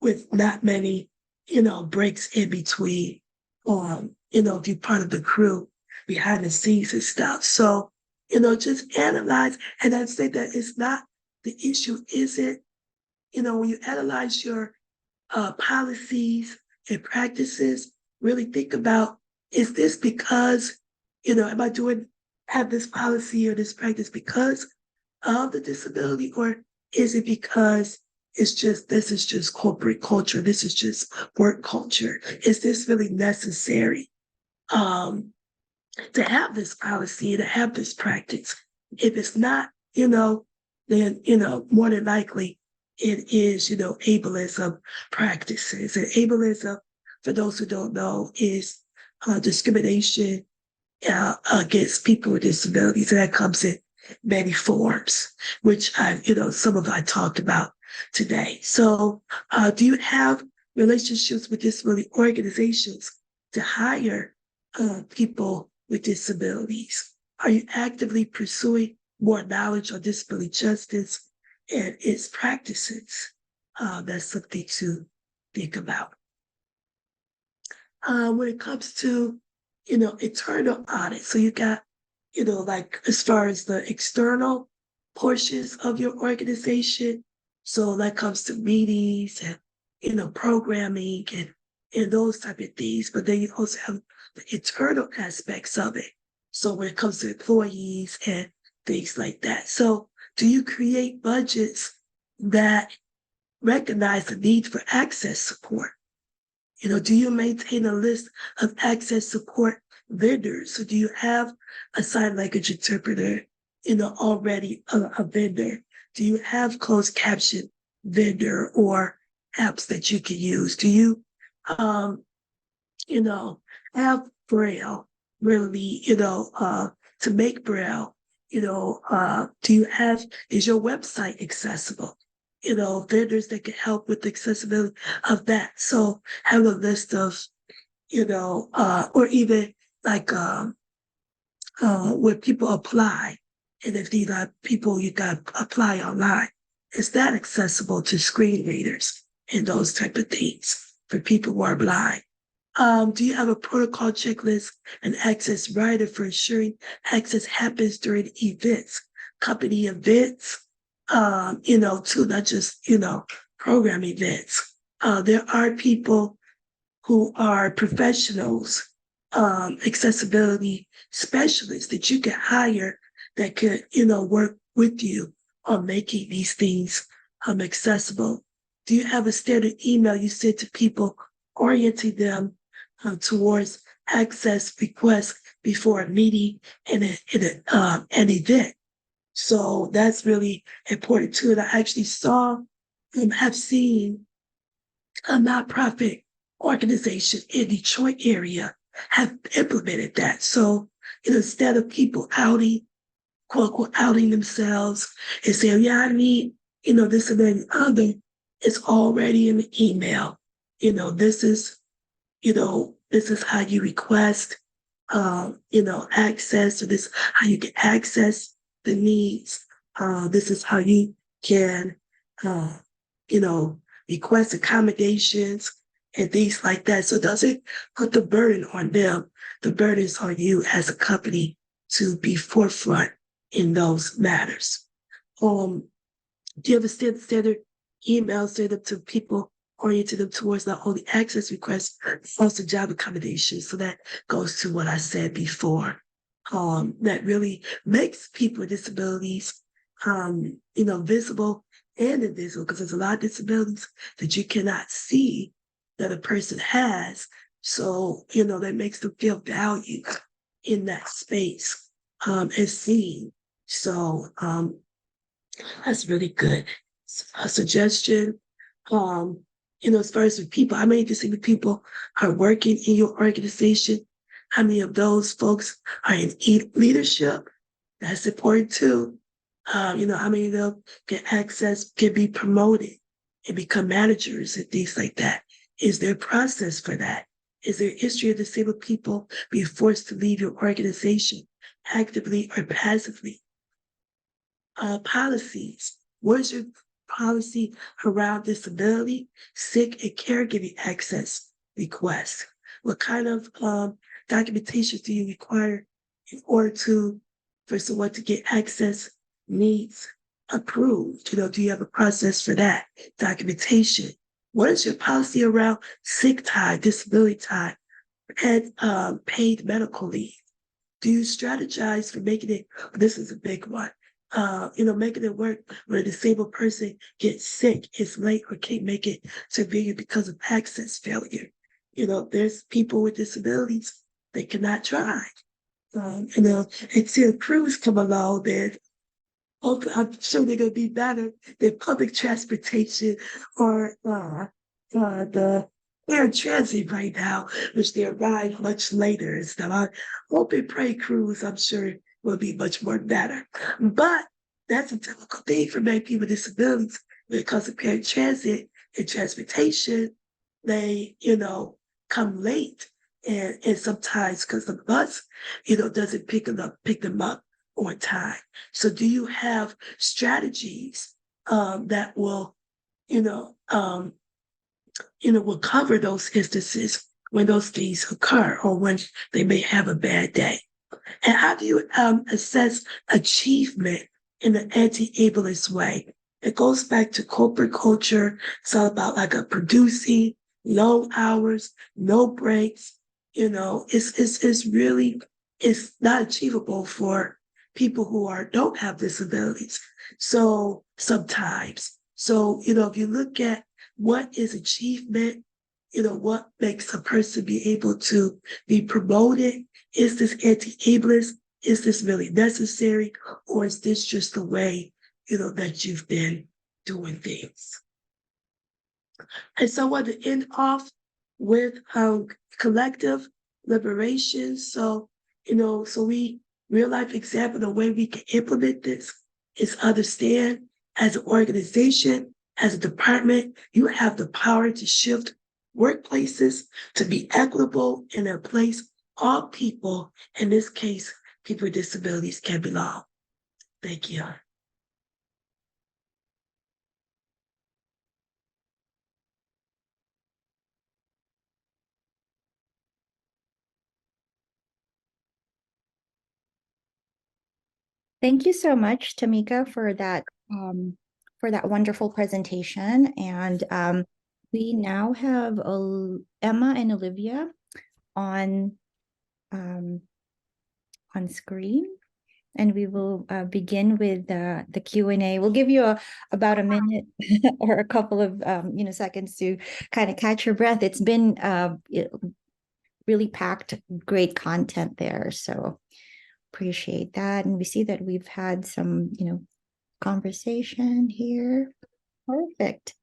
Speaker 9: with not many, breaks in between, if you're part of the crew behind the scenes and stuff. So, just analyze. And I'd say that it's not, the issue isn't, when you analyze your policies and practices, really think about, is this because, am I have this policy or this practice because of the disability, or is it because this is just corporate culture, this is just work culture? Is this really necessary to have this policy, to have this practice? If it's not, then, more than likely it is, ableism practices. And ableism, for those who don't know, is discrimination against people with disabilities. And that comes in many forms, which some of I talked about today. So do you have relationships with disability organizations to hire people with disabilities? Are you actively pursuing more knowledge on disability justice and its practices? That's something to think about. When it comes to, internal audit, so you got, like as far as the external portions of your organization, so that comes to meetings and, programming and those type of things, but then you also have the internal aspects of it. So when it comes to employees and things like that. So do you create budgets that recognize the need for access support? Do you maintain a list of access support vendors? So do you have a sign language interpreter, already a vendor? Do you have closed caption vendor or apps that you can use? Do you, have Braille really, to make Braille, is your website accessible? Vendors that can help with the accessibility of that. So have a list of, or even like when people apply, and if these are people you got apply online, is that accessible to screen readers and those type of things for people who are blind? Do you have a protocol checklist and access writer for ensuring access happens during events, company events, to not just, program events? There are people who are professionals, accessibility specialists that you can hire that could, work with you on making these things accessible. Do you have a standard email you send to people orienting them towards access requests before a meeting and an event? So that's really important too. And I actually have seen a nonprofit organization in Detroit area have implemented that. So instead of people quote unquote, outing themselves and saying, yeah, I need, this and that and other, it's already in the email. This is how you request, access, or this is how you can access the needs. This is how you can, request accommodations and things like that. So it doesn't put the burden on them. The burden is on you as a company to be forefront in those matters. Do you have a standard email send up to people, oriented them towards not only access requests, but also job accommodations? So that goes to what I said before. That really makes people with disabilities, visible and invisible, because there's a lot of disabilities that you cannot see that a person has. So, that makes them feel valued in that space and seen. So that's really good. A suggestion. As far as with people, how many disabled people are working in your organization? How many of those folks are in leadership? That's important too. How many of them can be promoted and become managers and things like that? Is there a process for that? Is there a history of disabled people being forced to leave your organization actively or passively? Policies. What is your policy around disability, sick, and caregiving access requests? What kind of documentation do you require in order for someone to get access needs approved? Do you have a process for that? Documentation. What is your policy around sick time, disability time, and paid medical leave? Do you strategize for making it? This is a big one. Making it work when a disabled person gets sick, is late, or can't make it severe because of access failure. There's people with disabilities, they cannot drive. Until crews come along, then I'm sure they're going to be better than public transportation or the air transit right now, which they arrive much later and stuff. I hope and pray crews, I'm sure, will be much more better. But that's a typical thing for many people with disabilities. When it comes to air transit and transportation, they, come late. And sometimes because the bus, doesn't pick them up on time. So do you have strategies that will, will cover those instances when those things occur or when they may have a bad day? And how do you assess achievement in an anti-ableist way? It goes back to corporate culture. It's all about like a producing, long hours, no breaks. It's not achievable for people who don't have disabilities. So sometimes, if you look at what is achievement, what makes a person be able to be promoted? Is this anti-ableist? Is this really necessary? Or is this just the way, that you've been doing things? And so I want to end off with collective liberation. So we real life example, the way we can implement this is understand as an organization, as a department, you have the power to shift workplaces to be equitable in a place all people, in this case, people with disabilities, can belong. Thank you.
Speaker 1: Thank you so much, Tameka, for that wonderful presentation. And we now have Emma and Olivia on screen, and we will begin with the Q&A. We'll give you about a minute or a couple of seconds to kind of catch your breath. It's been really packed, great content there. So appreciate that. And we see that we've had some, conversation here. Perfect.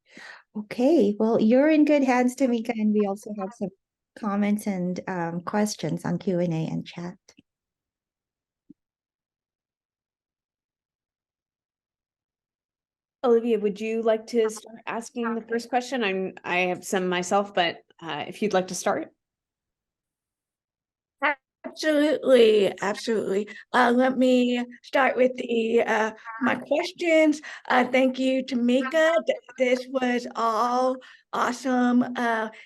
Speaker 1: Okay, well, you're in good hands, Tameka, and we also have some comments and questions on Q&A and chat.
Speaker 10: Olivia, would you like to start asking the first question? I have some myself, but if you'd like to start.
Speaker 11: Absolutely. Let me start with my questions. Thank you, Tameka. This was all awesome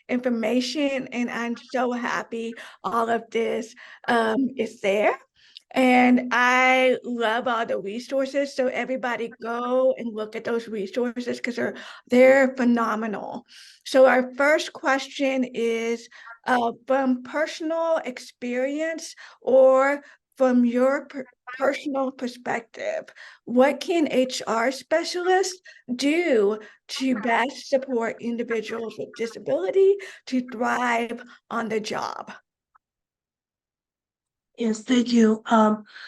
Speaker 11: information, and I'm so happy all of this is there. And I love all the resources. So everybody go and look at those resources because they're phenomenal. So our first question is, from personal experience or from your personal perspective, what can HR specialists do to best support individuals with disability to thrive on the job?
Speaker 9: Yes, thank you.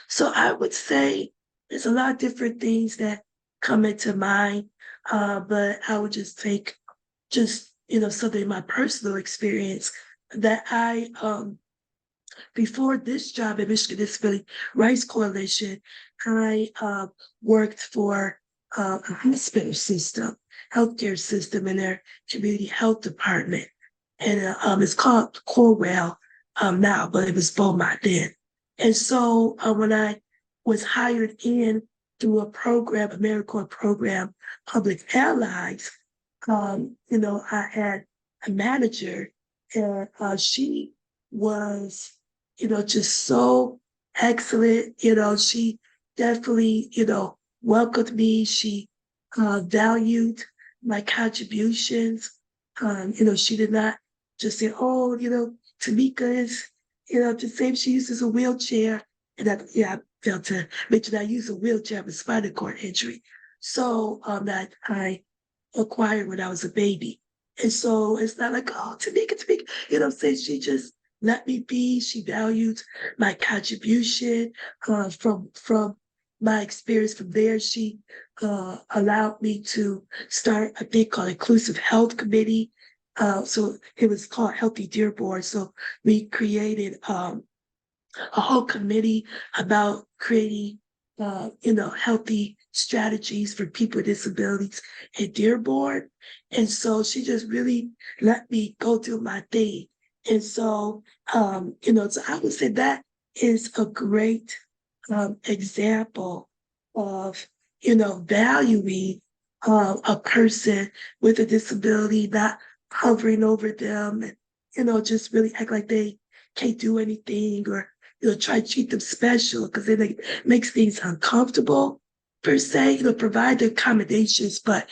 Speaker 9: So I would say there's a lot of different things that come into mind, but I would just take something in my personal experience that before this job at Michigan Disability Rights Coalition, I worked for a hospital system, healthcare system in their community health department. And it's called Corewell now, but it was Beaumont then. And so when I was hired in through a program, AmeriCorps program, Public Allies, I had a manager and she was, just so excellent. She definitely, welcomed me. She valued my contributions. She did not just say, oh, Tameka is, the same, she uses a wheelchair. And I failed to mention I use a wheelchair with spinal cord injury. So that I acquired when I was a baby. And so it's not like, oh, Tameka, saying she just let me be. She valued my contribution from my experience from there. She allowed me to start a thing called Inclusive Health Committee. So it was called Healthy Dearborn. So we created a whole committee about creating healthy strategies for people with disabilities at Dearborn. And so she just really let me go do my thing. And so, so I would say that is a great example of, valuing a person with a disability, not hovering over them and, just really act like they can't do anything or try to treat them special because then it makes things uncomfortable per se, provide the accommodations, but,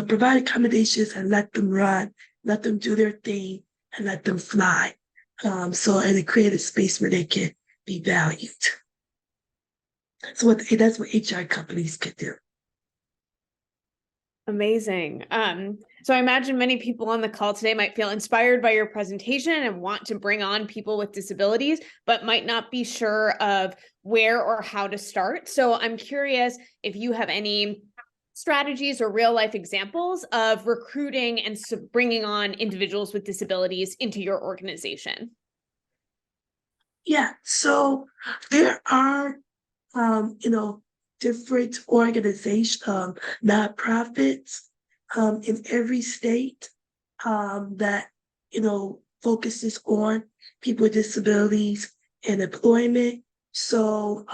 Speaker 9: provide accommodations and let them run, let them do their thing and let them fly. And to create a space where they can be valued. So that's what HR companies can do.
Speaker 10: Amazing. So I imagine many people on the call today might feel inspired by your presentation and want to bring on people with disabilities, but might not be sure of where or how to start. So I'm curious if you have any strategies or real life examples of recruiting and bringing on individuals with disabilities into your organization.
Speaker 9: Yeah, so there are, different organizations, nonprofits in every state that, focuses on people with disabilities and employment. So,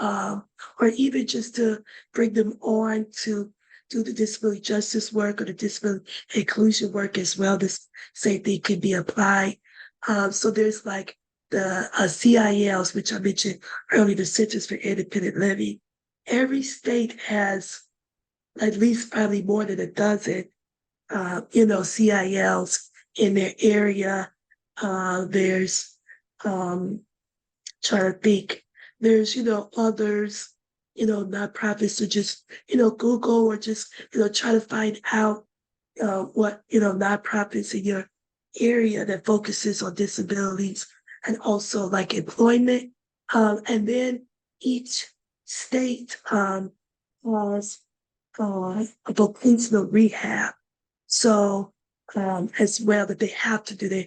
Speaker 9: or even just to bring them on to do the disability justice work or the disability inclusion work as well. This same thing can be applied. So there's like the CILs, which I mentioned earlier, the Centers for Independent Living. Every state has at least probably more than a dozen, CILs in their area. There's, trying to think, there's, others, nonprofits to just, Google or just, try to find out what, nonprofits in your area that focuses on disabilities and also like employment. And then each state has a vocational rehab. So as well that they have to do, they're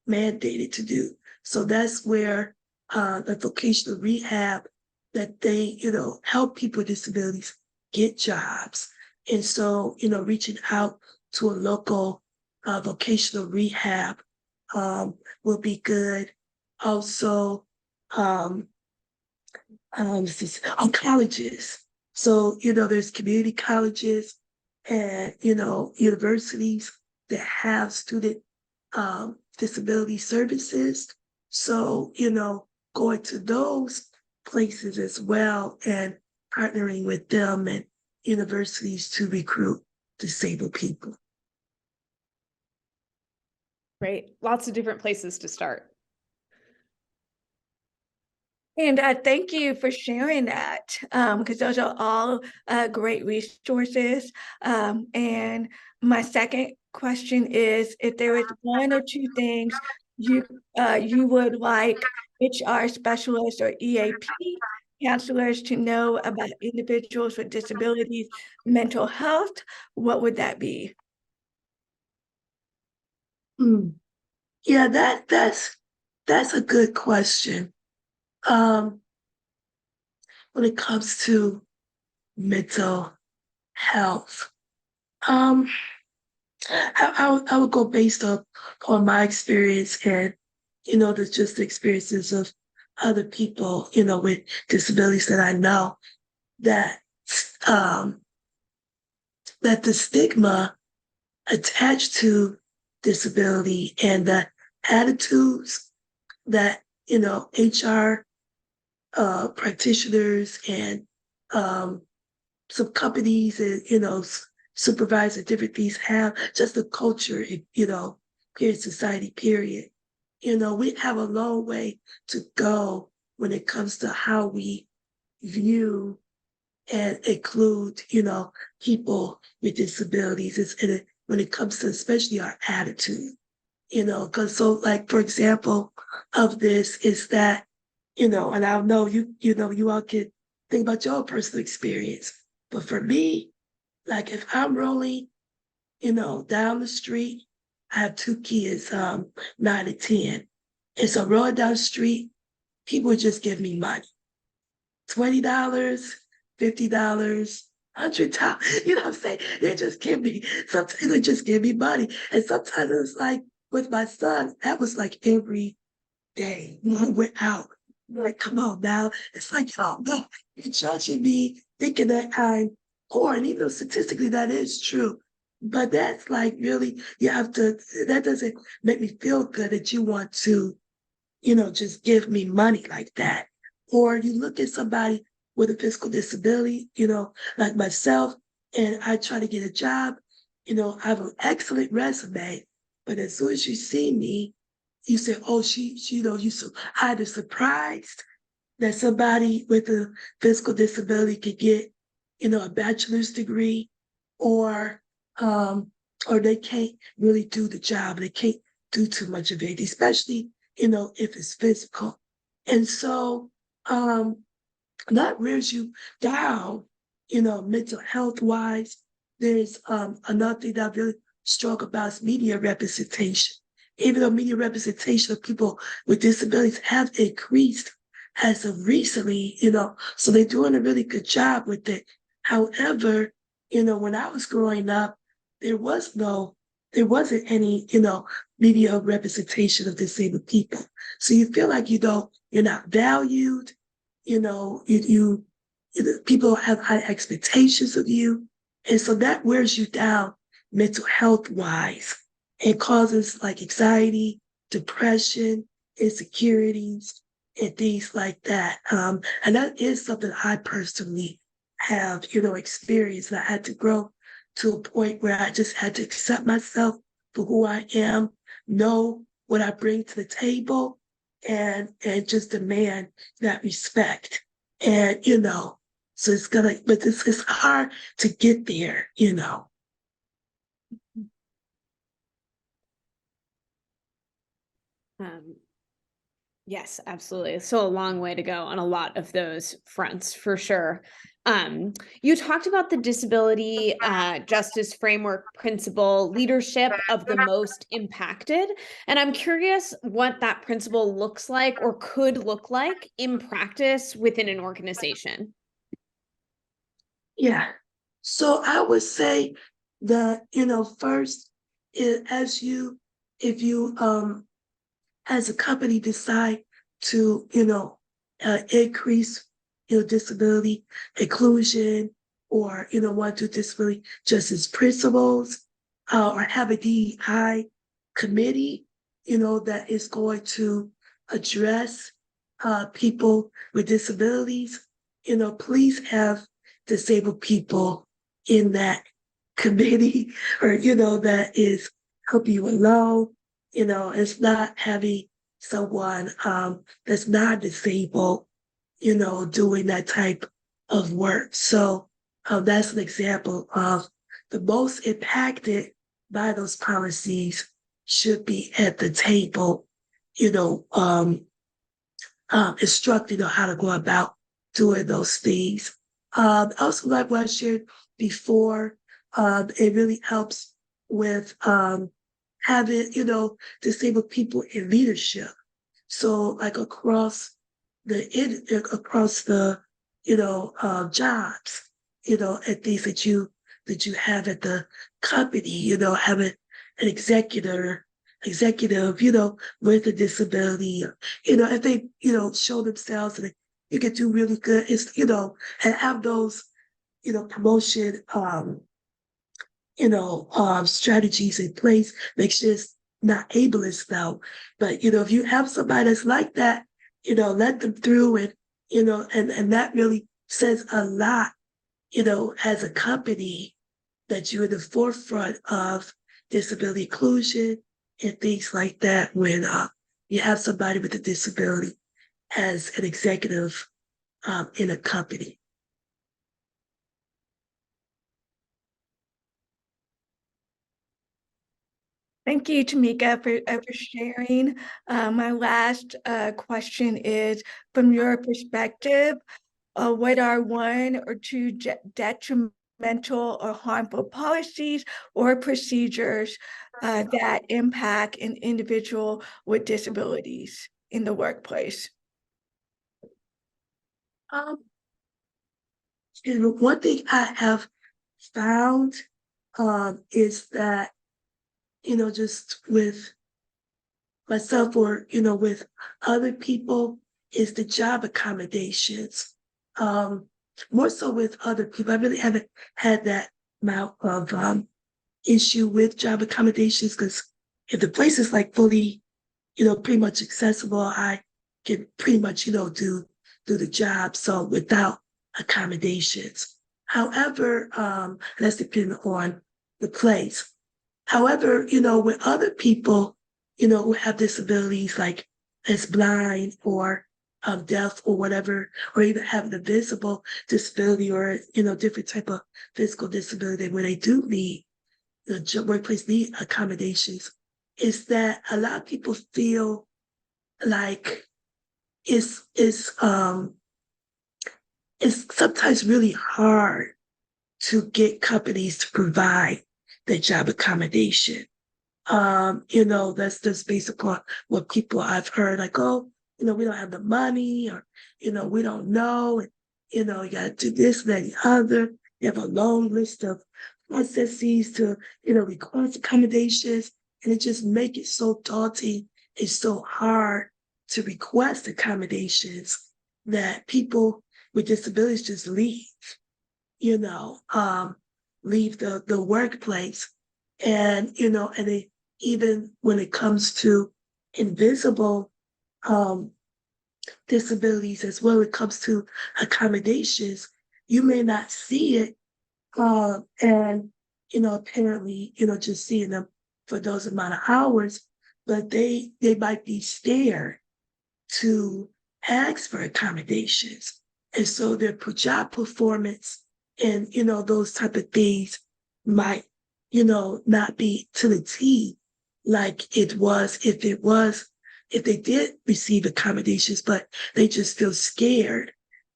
Speaker 9: mandated to do. So that's where the vocational rehab that they, help people with disabilities get jobs. And so, reaching out to a local vocational rehab will be good. Also, on colleges. So, there's community colleges and, universities that have student disability services. So, going to those places as well and partnering with them and universities to recruit disabled people.
Speaker 10: Great. Lots of different places to start.
Speaker 11: And thank you for sharing that, because those are all great resources. And my second question is, if there is one or two things you would like HR specialists or EAP counselors to know about individuals with disabilities, mental health, what would that be?
Speaker 9: Yeah, that's a good question. When it comes to mental health, I would go based on my experience and just the experiences of other people with disabilities that I know that um, that the stigma attached to disability and the attitudes that HR practitioners and some companies and supervisors, different things have, just the culture, period, society, period. We have a long way to go when it comes to how we view and include people with disabilities. When it comes to especially our attitude, because so, like, for example of this is that and I know you all can think about your personal experience. But for me, like if I'm rolling, down the street, I have two kids, 9 and 10. And so rolling down the street, people just give me money. $20, $50, $100. You know what I'm saying? They just give me, sometimes they just give me money. And sometimes it's like with my son, that was like every day when I went out. Like, come on now. It's like, oh no, you're judging me, thinking that I'm poor. And even though statistically that is true. But that's like really, that doesn't make me feel good that you want to, just give me money like that. Or you look at somebody with a physical disability, like myself, and I try to get a job, I have an excellent resume. But as soon as you see me, you say, oh, she you so either surprised that somebody with a physical disability could get, a bachelor's degree, or they can't really do the job. They can't do too much of it, especially, if it's physical. And so that wears you down, mental health wise. There's another thing that I really struggle about is media representation. Even though media representation of people with disabilities have increased as of recently, so they're doing a really good job with it. However, when I was growing up, there wasn't any, media representation of disabled people. So you feel like you're not valued, people have high expectations of you. And so that wears you down mental health wise. It causes like anxiety, depression, insecurities, and things like that. And that is something I personally have, experienced. And I had to grow to a point where I just had to accept myself for who I am, know what I bring to the table, and just demand that respect. And, so but it's hard to get there,
Speaker 10: Yes, absolutely. So a long way to go on a lot of those fronts, for sure. You talked about the disability justice framework principle, leadership of the most impacted. And I'm curious what that principle looks like or could look like in practice within an organization.
Speaker 9: Yeah. So I would say that, first, if you as a company decide to, increase, disability inclusion, or, want to do disability justice principles, or have a DEI committee, that is going to address people with disabilities, please have disabled people in that committee, or, that is helping you along. It's not having someone that's not disabled, doing that type of work. So that's an example of the most impacted by those policies should be at the table, instructing on how to go about doing those things. Also, like what I shared before, it really helps with having, disabled people in leadership. So like across the jobs, and things that you have at the company, having an executive, with a disability, if they, show themselves and you can do really good, it's, and have those, promotion, strategies in place, make sure it's not ableist though. But, if you have somebody that's like that, let them through and, and that really says a lot, as a company that you're in the forefront of disability inclusion and things like that when you have somebody with a disability as an executive in a company.
Speaker 11: Thank you, Tameka, for sharing. My last question is, from your perspective, what are one or two detrimental or harmful policies or procedures that impact an individual with disabilities in the workplace?
Speaker 9: One thing I have found is that, just with myself or, with other people, is the job accommodations. More so with other people. I really haven't had that amount of issue with job accommodations because if the place is like fully, pretty much accessible, I can pretty much, do the job. So without accommodations. However, that's depending on the place. However, with other people, who have disabilities like as blind or deaf or whatever, or even having a visible disability or, different type of physical disability where they do need the workplace need accommodations, is that a lot of people feel like it's sometimes really hard to get companies to provide the job accommodation. That's just based upon what people I've heard, like, oh, we don't have the money, or, we don't know, and, you gotta do this, that, and the other. You have a long list of processes to, request accommodations, and it just make it so daunting. It's so hard to request accommodations that people with disabilities just leave, leave the workplace. And, and even when it comes to invisible disabilities as well, it comes to accommodations, you may not see it. And, apparently, just seeing them for those amount of hours, but they might be scared to ask for accommodations. And so their job performance and, those type of things might, not be to the T like it was if they did receive accommodations, but they just feel scared,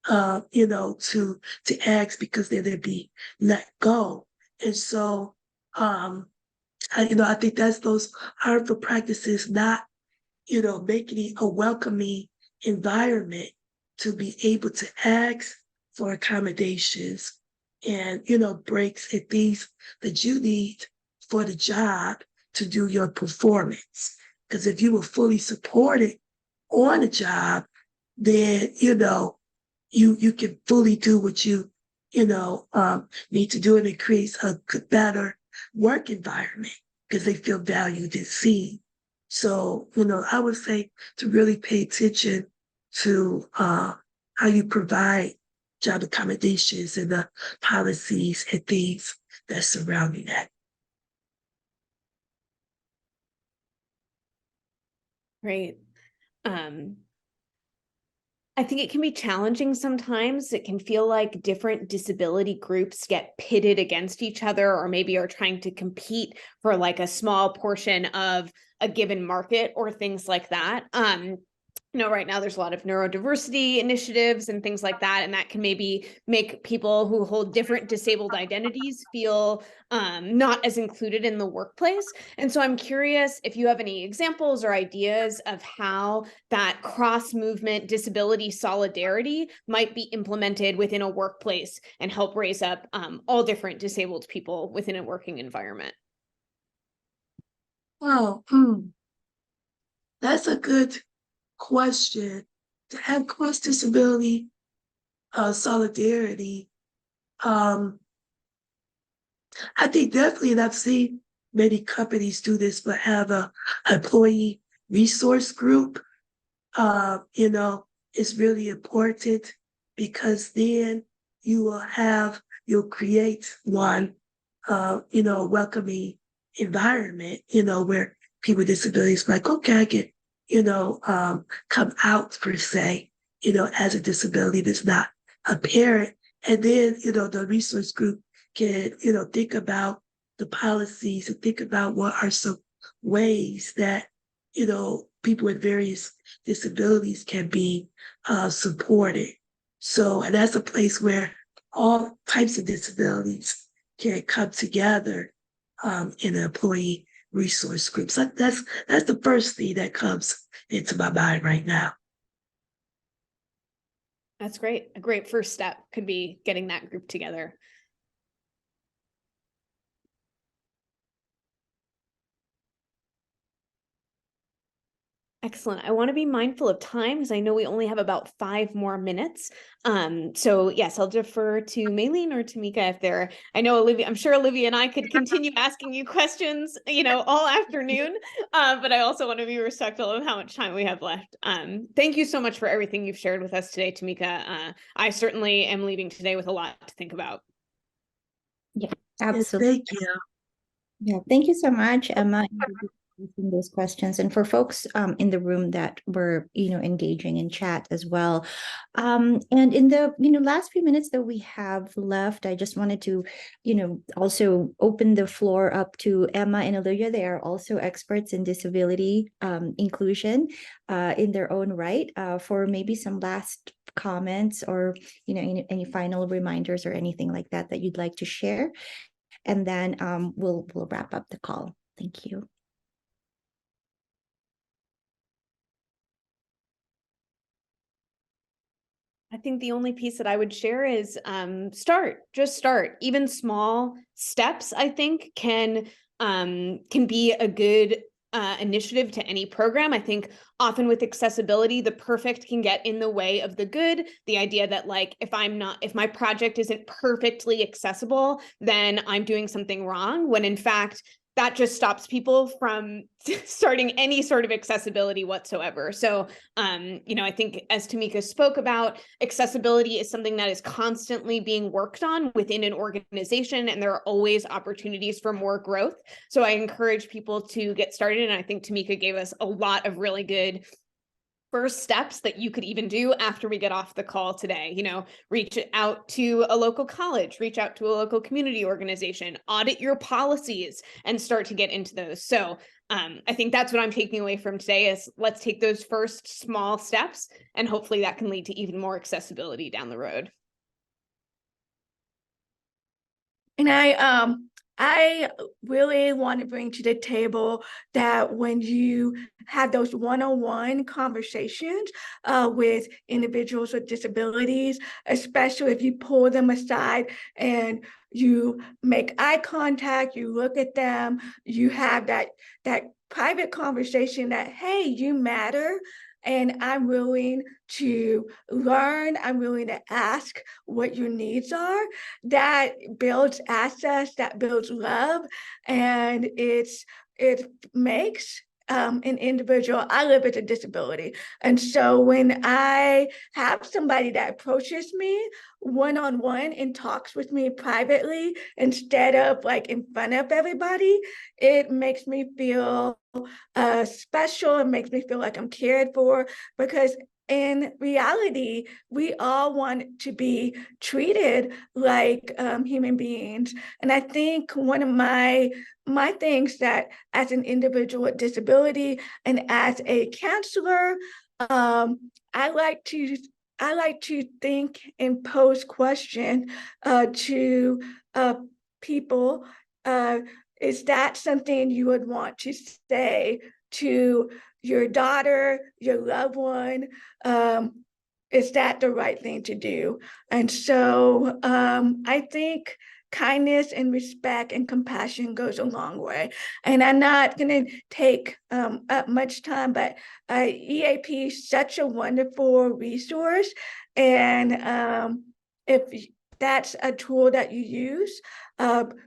Speaker 9: to ask because they'd be let go. And so, I think that's those harmful practices, not, making it a welcoming environment to be able to ask for accommodations and, breaks and things that you need for the job to do your performance. Because if you were fully supported on a job, then, you can fully do what you need to do, and it creates a better work environment because they feel valued and seen. So, I would say to really pay attention to how you provide job accommodations and the policies and things that surrounding that.
Speaker 10: Great. I think it can be challenging sometimes. It can feel like different disability groups get pitted against each other, or maybe are trying to compete for like a small portion of a given market or things like that. Right now there's a lot of neurodiversity initiatives and things like that, and that can maybe make people who hold different disabled identities feel not as included in the workplace. And so I'm curious if you have any examples or ideas of how that cross-movement disability solidarity might be implemented within a workplace and help raise up all different disabled people within a working environment.
Speaker 9: Wow, that's a good question. To have cross disability solidarity, I think definitely, and I've seen many companies do this, but have a employee resource group. It's really important, because then you'll create one, welcoming environment, where people with disabilities like, okay, I can, come out per se, as a disability that's not apparent. And then, the resource group can, think about the policies and think about what are some ways that, people with various disabilities can be supported. So, and that's a place where all types of disabilities can come together in an employee resource group. So that's the first thing that comes into my mind right now.
Speaker 10: That's great. A great first step could be getting that group together. Excellent. I want to be mindful of time because I know we only have about 5 more minutes. So yes, I'll defer to MacLean or Tameka if there. I know Olivia. I'm sure Olivia and I could continue asking you questions, all afternoon. But I also want to be respectful of how much time we have left. Thank you so much for everything you've shared with us today, Tameka. I certainly am leaving today with a lot to think about.
Speaker 1: Yeah, absolutely.
Speaker 9: Thank you.
Speaker 1: Yeah, thank you so much, Emma, asking those questions, and for folks in the room that were engaging in chat as well. And in the last few minutes that we have left, I just wanted to also open the floor up to Emma and Olivia. They are also experts in disability inclusion in their own right, for maybe some last comments or any final reminders or anything like that that you'd like to share. And then we'll wrap up the call. Thank you.
Speaker 10: I think the only piece that I would share is just start. Even small steps, I think, can be a good initiative to any program. I think often with accessibility, the perfect can get in the way of the good. The idea that if my project isn't perfectly accessible, then I'm doing something wrong, when in fact, that just stops people from starting any sort of accessibility whatsoever. So, I think as Tameka spoke about, accessibility is something that is constantly being worked on within an organization, and there are always opportunities for more growth. So I encourage people to get started. And I think Tameka gave us a lot of really good first steps that you could even do after we get off the call today. Reach out to a local college, reach out to a local community organization, audit your policies, and start to get into those. So I think that's what I'm taking away from today is let's take those first small steps, and hopefully that can lead to even more accessibility down the road.
Speaker 11: And I really want to bring to the table that when you have those one-on-one conversations with individuals with disabilities, especially if you pull them aside and you make eye contact, you look at them, you have that private conversation that, hey, you matter. And I'm willing to learn, I'm willing to ask what your needs are. That builds access, that builds love, and it makes an individual. I live with a disability. And so when I have somebody that approaches me one-on-one and talks with me privately instead of in front of everybody, it makes me feel special. It makes me feel like I'm cared for, because in reality, we all want to be treated like human beings. And I think one of my things that as an individual with disability and as a counselor, I like to think and pose questions to people. Is that something you would want to say to your daughter, your loved one? Is that the right thing to do? And so I think kindness and respect and compassion goes a long way. And I'm not going to take up much time, but EAP is such a wonderful resource. And if that's a tool that you use,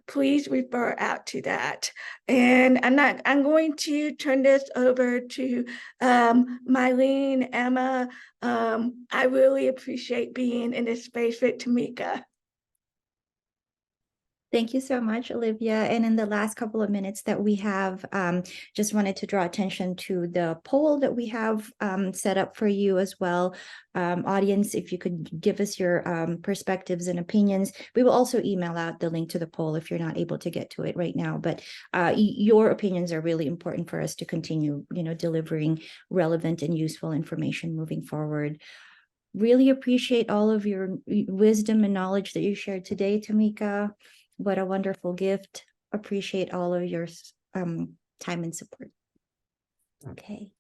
Speaker 11: please refer out to that. And I'm going to turn this over to MacLean, Emma. I really appreciate being in this space with Tameka.
Speaker 1: Thank you so much, Olivia. And in the last couple of minutes that we have, just wanted to draw attention to the poll that we have set up for you as well. Audience, if you could give us your perspectives and opinions. We will also email out the link to the poll if you're not able to get to it right now. But your opinions are really important for us to continue, delivering relevant and useful information moving forward. Really appreciate all of your wisdom and knowledge that you shared today, Tameka. What a wonderful gift. Appreciate all of your time and support. Okay.